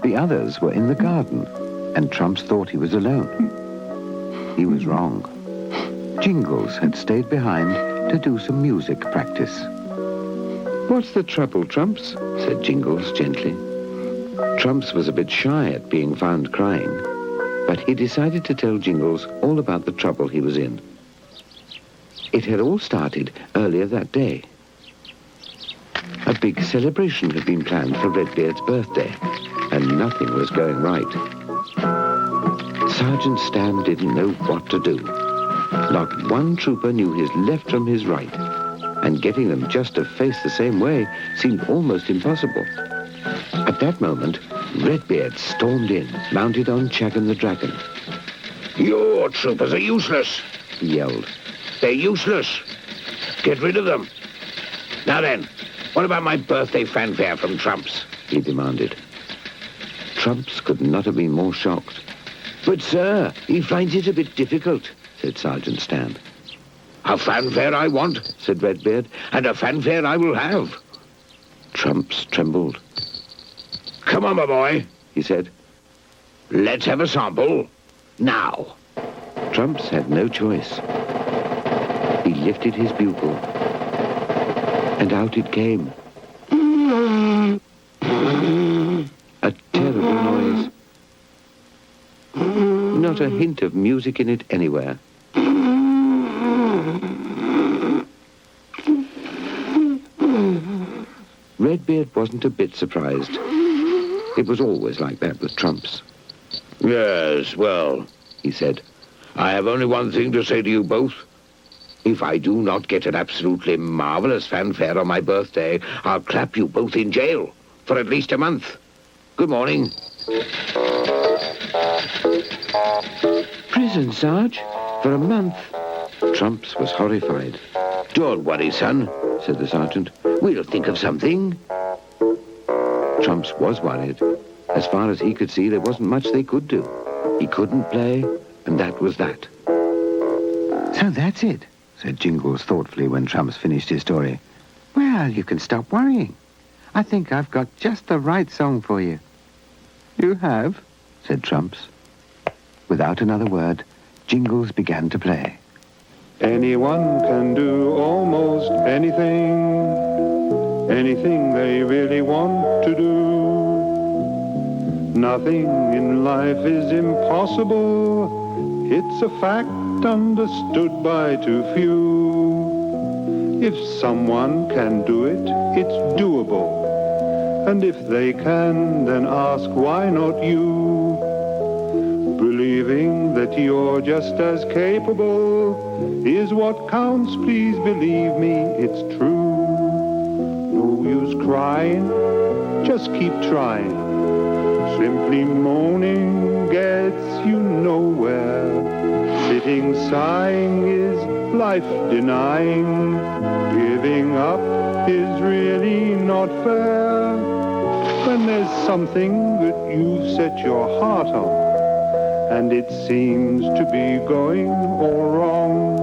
The others were in the garden, and Trumps thought he was alone. He was wrong. Jingles had stayed behind to do some music practice. "What's the trouble, Trumps?" said Jingles gently. Trumps was a bit shy at being found crying, but he decided to tell Jingles all about the trouble he was in. It had all started earlier that day. A big celebration had been planned for Redbeard's birthday, and nothing was going right. Sergeant Stan didn't know what to do. Not one trooper knew his left from his right, and getting them just to face the same way seemed almost impossible. At that moment, Redbeard stormed in, mounted on Chagan the Dragon. Your troopers are useless, he yelled. They're useless. Get rid of them. Now then, what about my birthday fanfare from Trumps? He demanded. Trumps could not have been more shocked. But, sir, he finds it a bit difficult, said Sergeant Stan. A fanfare I want, said Redbeard, and a fanfare I will have. Trumps trembled. Come on, my boy, he said. Let's have a sample. Now. Trumps had no choice. He lifted his bugle, and out it came. A terrible noise. Not a hint of music in it anywhere. Redbeard wasn't a bit surprised. It was always like that with Trumps. Yes, well, he said, I have only one thing to say to you both. If I do not get an absolutely marvelous fanfare on my birthday, I'll clap you both in jail for at least a month. Good morning. Prison, Sarge? For a month? Trumps was horrified. Don't worry, son, Said the sergeant. we'll think of something. Trumps was worried. As far as he could see, there wasn't much they could do. He couldn't play, and that was that. So that's it, said Jingles thoughtfully when Trumps finished his story. Well, you can stop worrying. I think I've got just the right song for you. You have, said Trumps. Without another word, Jingles began to play. Anyone can do almost anything, anything they really want to do. Nothing in life is impossible. It's a fact understood by too few. If someone can do it, it's doable. And if they can, then ask why not you? Believing that you're just as capable is what counts, please believe me, it's true. No use crying, just keep trying. Simply moaning gets you nowhere. Sitting sighing is life denying. Giving up is really not fair. When there's something that you've set your heart on, and it seems to be going all wrong,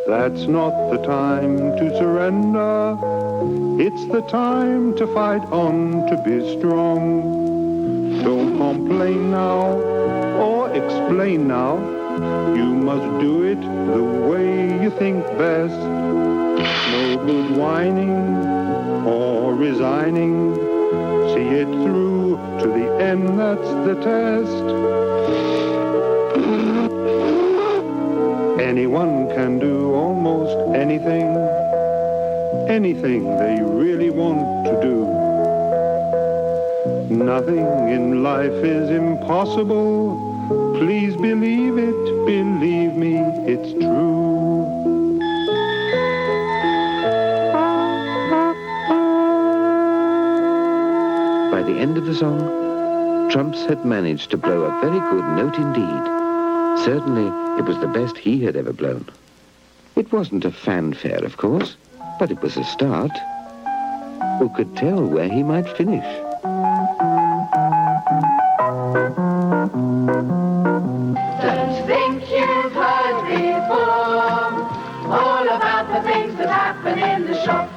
that's not the time to surrender. It's the time to fight on, to be strong. Don't complain now or explain now. You must do it the way you think best. No good whining or resigning. See it through to the end, that's the test. Anyone can do almost anything, anything they really want to do. Nothing in life is impossible. Please believe it, believe me, it's true. By the end of the song, Trumps had managed to blow a very good note indeed. Certainly, it was the best he had ever blown. It wasn't a fanfare, of course, but it was a start. Who could tell where he might finish? Don't think you've heard before all about the things that happen in the shop.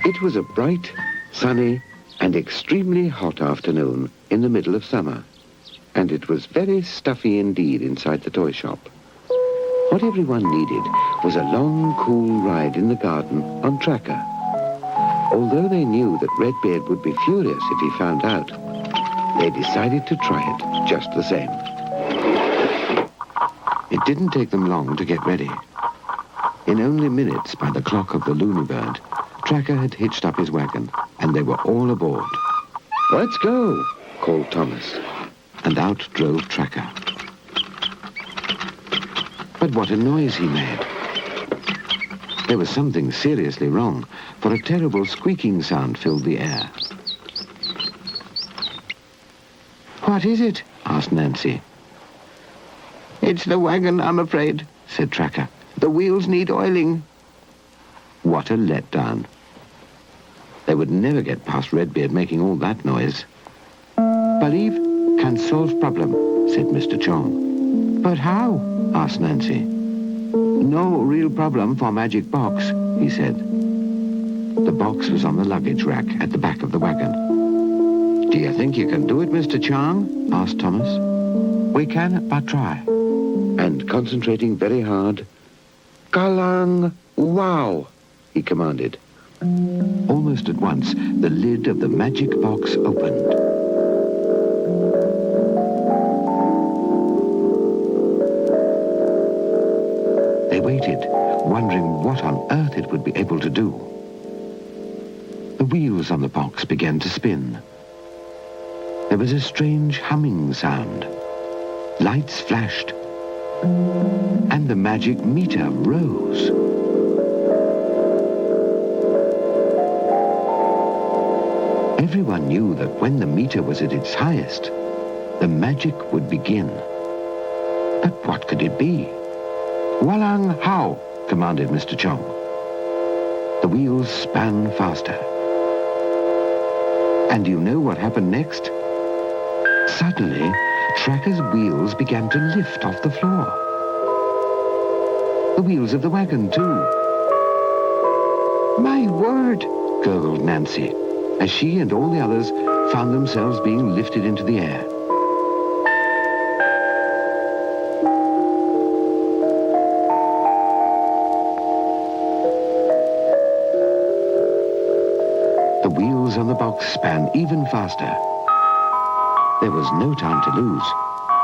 It was a bright, sunny, and extremely hot afternoon in the middle of summer, and it was very stuffy indeed inside the toy shop. What everyone needed was a long, cool ride in the garden on Tracker. Although they knew that Redbeard would be furious if he found out, they decided to try it just the same. It didn't take them long to get ready. In only minutes, by the clock of the Looney Bird, Tracker had hitched up his wagon, and they were all aboard. "Let's go," called Thomas, and out drove Tracker. But what a noise he made. There was something seriously wrong, for a terrible squeaking sound filled the air. "What is it?" asked Nancy. "It's the wagon, I'm afraid," said Tracker. "The wheels need oiling." What a letdown. They would never get past Redbeard making all that noise. "Believe can solve problem," said Mr. Chong. "But how?" asked Nancy. "No real problem for magic box," he said. The box was on the luggage rack at the back of the wagon. "Do you think you can do it, Mr. Chong?" asked Thomas. "We can but try." And concentrating very hard, "Kalang wow," he commanded. Almost at once, the lid of the magic box opened. They waited, wondering what on earth it would be able to do. The wheels on the box began to spin. There was a strange humming sound. Lights flashed, and the magic meter rose. Everyone knew that when the meter was at its highest, the magic would begin. But what could it be? Walang how, commanded Mr. Chong. The wheels span faster. And you know what happened next? Suddenly, Tracker's wheels began to lift off the floor. The wheels of the wagon, too. My word, gurgled Nancy, as she and all the others found themselves being lifted into the air. The wheels on the box span even faster. There was no time to lose,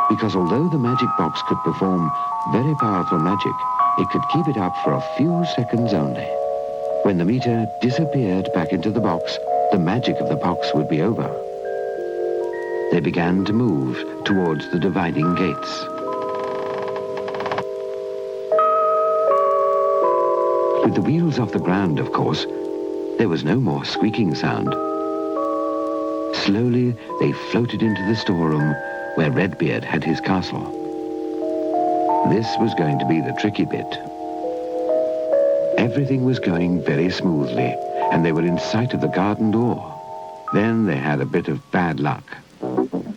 because although the magic box could perform very powerful magic, it could keep it up for a few seconds only. When the meter disappeared back into the box, the magic of the box would be over. They began to move towards the dividing gates. With the wheels off the ground, of course, there was no more squeaking sound. Slowly, they floated into the storeroom where Redbeard had his castle. This was going to be the tricky bit. Everything was going very smoothly, and they were in sight of the garden door. Then they had a bit of bad luck.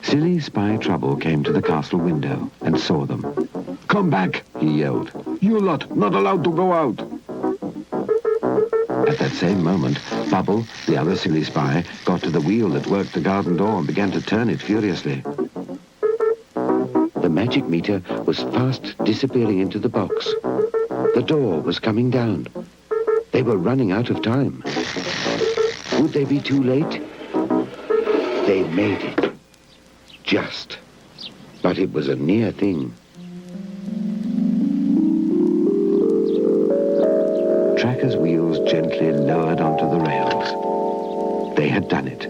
Silly Spy Trouble came to the castle window and saw them. "Come back," he yelled. "You lot not allowed to go out." At that same moment, Bubble, the other silly spy, got to the wheel that worked the garden door and began to turn it furiously. The magic meter was fast disappearing into the box. The door was coming down. They were running out of time. Would they be too late? They made it. Just. But it was a near thing. Tracker's wheels gently lowered onto the rails. They had done it.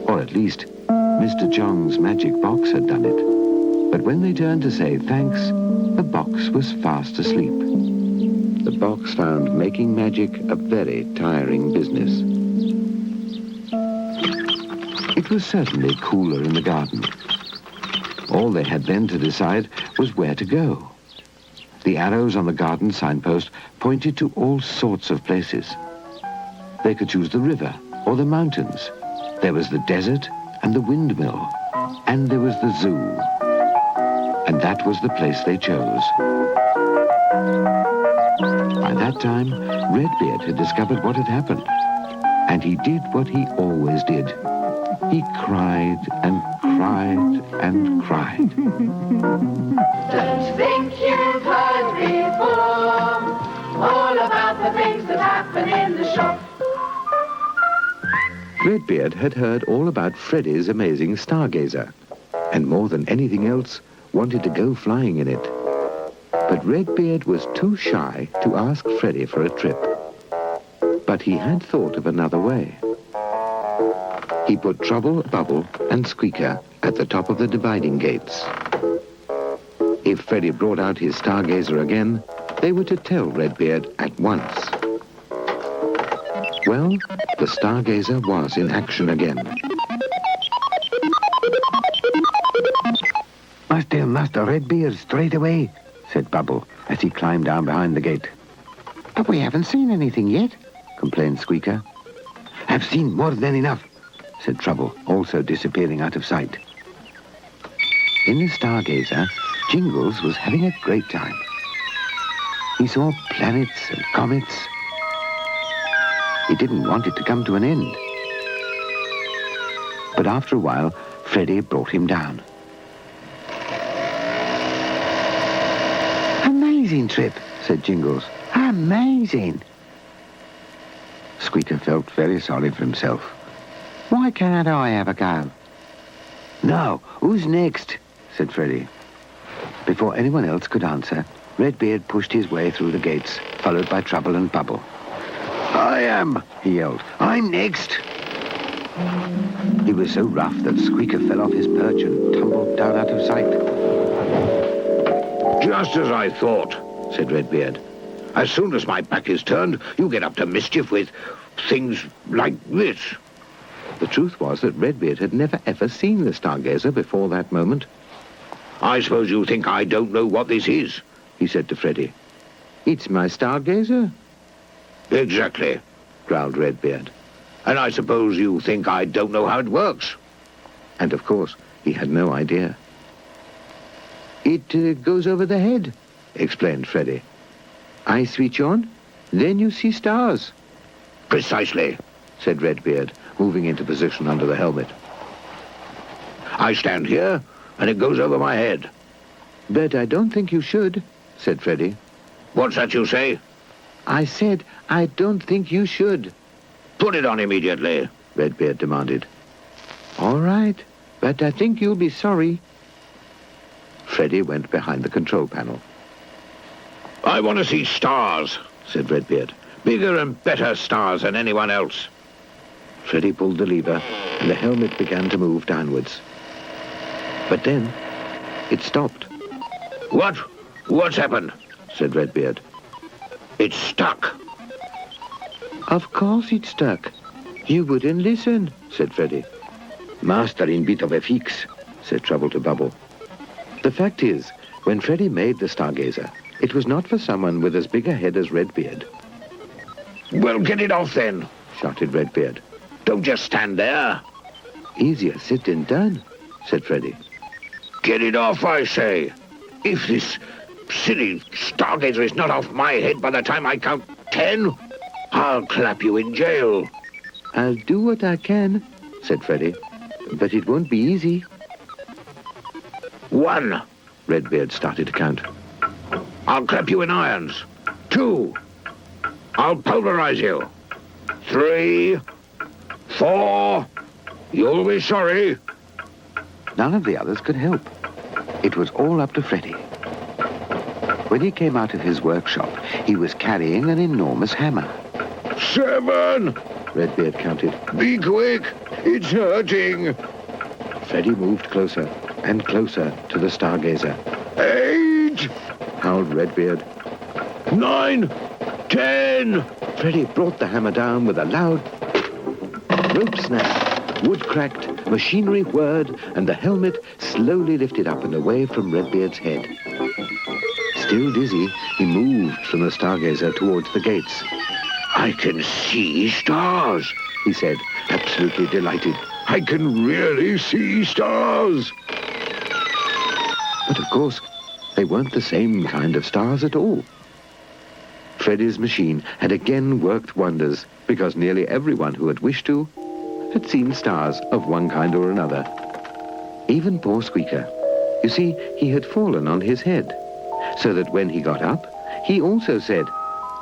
Or at least, Mr. Chong's magic box had done it. But when they turned to say thanks, the box was fast asleep. The box found making magic a very tiring business. It was certainly cooler in the garden. All they had then to decide was where to go. The arrows on the garden signpost pointed to all sorts of places. They could choose the river or the mountains. There was the desert and the windmill, and there was the zoo. And that was the place they chose. By that time, Redbeard had discovered what had happened, and he did what he always did. He cried and cried and cried. Don't think you've heard before all about the things that happen in the shop. Redbeard had heard all about Freddy's amazing stargazer, and more than anything else, wanted to go flying in it. But Redbeard was too shy to ask Freddy for a trip. But he had thought of another way. He put Trouble, Bubble, and Squeaker at the top of the dividing gates. If Freddy brought out his stargazer again, they were to tell Redbeard at once. Well, the stargazer was in action again. "Must tell Master Redbeard straight away," said Bubble as he climbed down behind the gate. "But we haven't seen anything yet," complained Squeaker. "Have seen more than enough," said Trouble, also disappearing out of sight. In the stargazer, Jingles was having a great time. He saw planets and comets. He didn't want it to come to an end. But after a while, Freddy brought him down. "Amazing trip," said Jingles. "Amazing." Squeaker felt very sorry for himself. "Why can't I have a go?" "Now, who's next?" said Freddy. Before anyone else could answer, Redbeard pushed his way through the gates, followed by Trouble and Bubble. "I am," he yelled. "I'm next." He was so rough that Squeaker fell off his perch and tumbled down out of sight. Just as I thought, said Redbeard. As soon as my back is turned, you get up to mischief with things like this. The truth was that Redbeard had never ever seen the stargazer before that moment. I suppose you think I don't know what this is, He said to Freddy. It's my stargazer, Exactly. growled Redbeard. And I suppose you think I don't know how it works. And of course, he had no idea. It goes over the head, explained Freddy. I switch on, then you see stars, Precisely. said Redbeard, moving into position under the helmet. I stand here, and it goes over my head. But I don't think you should, said Freddy. What's that you say? I said, I don't think you should, Put it on immediately. Redbeard demanded. All right, but I think you'll be sorry. Freddy went behind the control panel. I want to see stars, said Redbeard. Bigger and better stars than anyone else. Freddy pulled the lever, and the helmet began to move downwards. But then, it stopped, What? What's happened? said Redbeard. It's stuck. Of course it's stuck. You wouldn't listen, said Freddy. Master in bit of a fix, said Trouble to Bubble. The fact is, when Freddy made the stargazer, it was not for someone with as big a head as Redbeard, Well, get it off then. shouted Redbeard. Don't just stand there. Easier said than done, said Freddy. Get it off, I say. If this silly stargazer is not off my head by the time I count 10, I'll clap you in jail. I'll do what I can, said Freddy, but it won't be easy. 1. Redbeard started to count. I'll clap you in irons. 2. I'll pulverize you. 3. 4. You'll be sorry. None of the others could help. It was all up to Freddy. When he came out of his workshop, he was carrying an enormous hammer. 7. Redbeard counted. Be quick. It's hurting. Freddy moved closer and closer to the stargazer. 8. Howled Redbeard. 9. 10. Freddy brought the hammer down with a loud rope snap. Wood cracked, machinery whirred, and the helmet slowly lifted up and away from Redbeard's head. Still dizzy, he moved from the stargazer towards the gates. I can see stars, He said, absolutely delighted. I can really see stars. But of course, they weren't the same kind of stars at all. Freddy's machine had again worked wonders because nearly everyone who had wished to had seen stars of one kind or another. Even poor Squeaker. You see, he had fallen on his head, so that when he got up, he also said,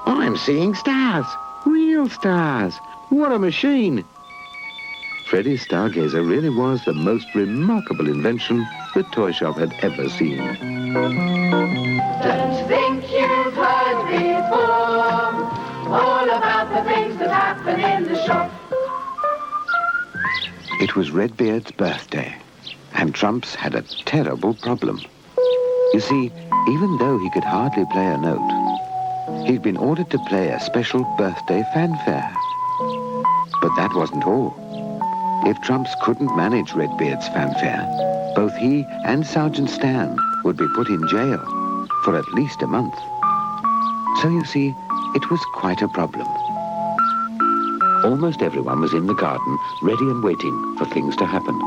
I'm seeing stars, real stars. What a machine! Freddy's stargazer really was the most remarkable invention the toy shop had ever seen. Don't think you've heard before all about the things that happen in the shop. It was Redbeard's birthday, and Trumps had a terrible problem. You see, even though he could hardly play a note, he'd been ordered to play a special birthday fanfare. But that wasn't all. If Trumps couldn't manage Redbeard's fanfare, both he and Sergeant Stan would be put in jail for at least a month. So you see, it was quite a problem. Almost everyone was in the garden, ready and waiting for things to happen.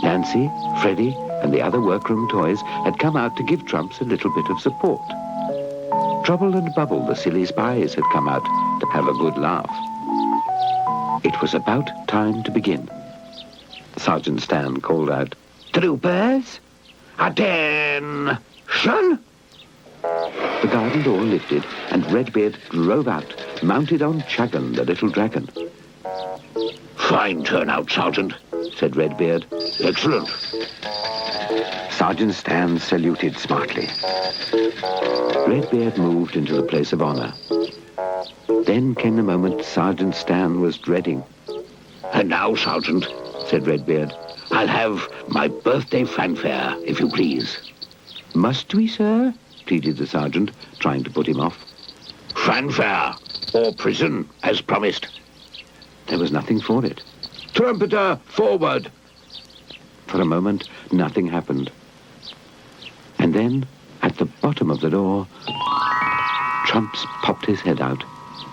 Nancy, Freddy, and the other workroom toys had come out to give Trumps a little bit of support. Trouble and Bubble, the silly spies, had come out to have a good laugh. It was about time to begin. Sergeant Stan called out, Troopers, attention! The garden door lifted, and Redbeard drove out, mounted on Chuggan, the little dragon. Fine turnout, Sergeant, said Redbeard. Excellent. Sergeant Stan saluted smartly. Redbeard moved into the place of honor. Then came the moment Sergeant Stan was dreading. And now, Sergeant, said Redbeard. I'll have my birthday fanfare, if you please. Must we, sir? Pleaded the sergeant, trying to put him off. Fanfare, or prison, as promised. There was nothing for it. Trumpeter, forward! For a moment, nothing happened. And then, at the bottom of the door, Trumps popped his head out.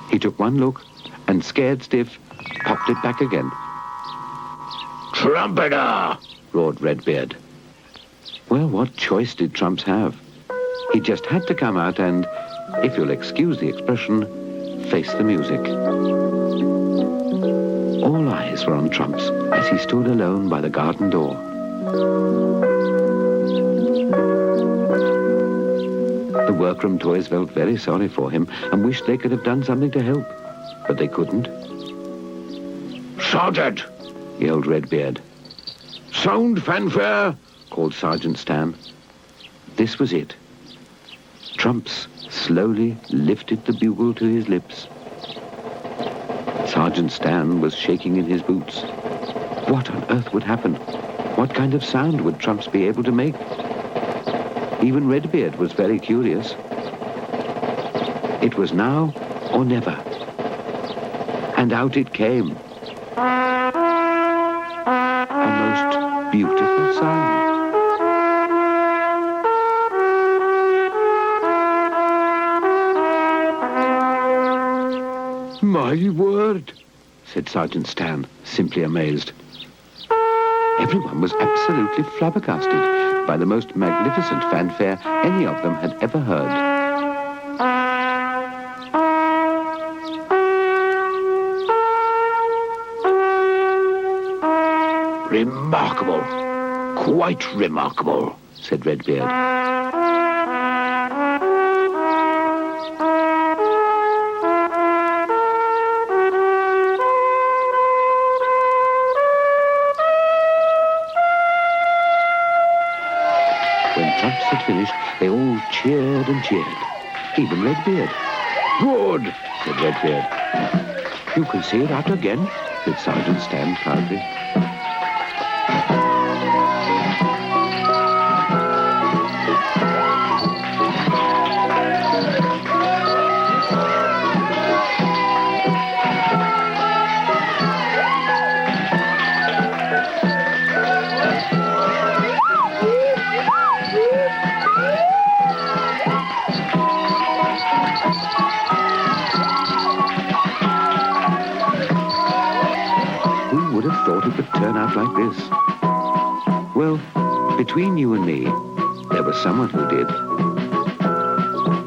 He took one look and, scared stiff, popped it back again. Trumpeter! Roared Redbeard. Well, what choice did Trumps have? He just had to come out and, if you'll excuse the expression, face the music. All eyes were on Trumps as he stood alone by the garden door. The workroom toys felt very sorry for him and wished they could have done something to help, but they couldn't. Sergeant! Yelled Redbeard. Sound fanfare! Called Sergeant Stan. This was it. Trumps slowly lifted the bugle to his lips. Sergeant Stan was shaking in his boots. What on earth would happen? What kind of sound would Trumps be able to make? Even Redbeard was very curious. It was now or never. And out it came. A most beautiful sound. My word! Said Sergeant Stan, simply amazed. Everyone was absolutely flabbergasted by the most magnificent fanfare any of them had ever heard. Remarkable. Quite remarkable, said Redbeard. When Trumps had finished, they all cheered and cheered. Even Redbeard. Good, said Redbeard. You can see it out again, said Sergeant Stan proudly. Thought it would turn out like this. Well, between you and me, there was someone who did.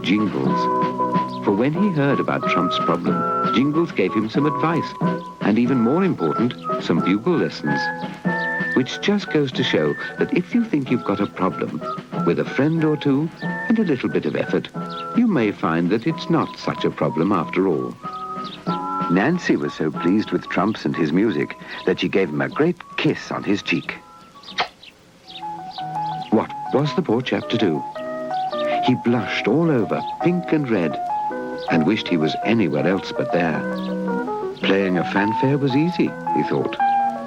Jingles. For when he heard about Trump's problem, Jingles gave him some advice, and even more important, some bugle lessons. Which just goes to show that if you think you've got a problem, with a friend or two and a little bit of effort, you may find that it's not such a problem after all. Nancy was so pleased with Trumps and his music that she gave him a great kiss on his cheek. What was the poor chap to do? He blushed all over, pink and red, and wished he was anywhere else but there. Playing a fanfare was easy, he thought,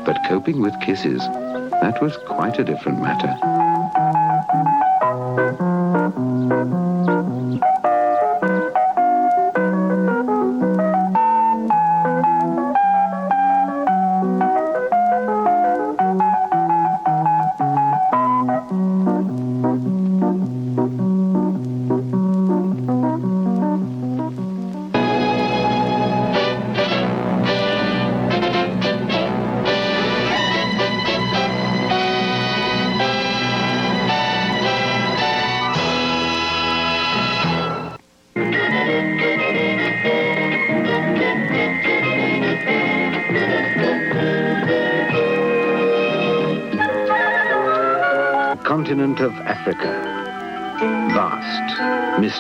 but coping with kisses, that was quite a different matter. Continent of Africa. Vast, mysterious.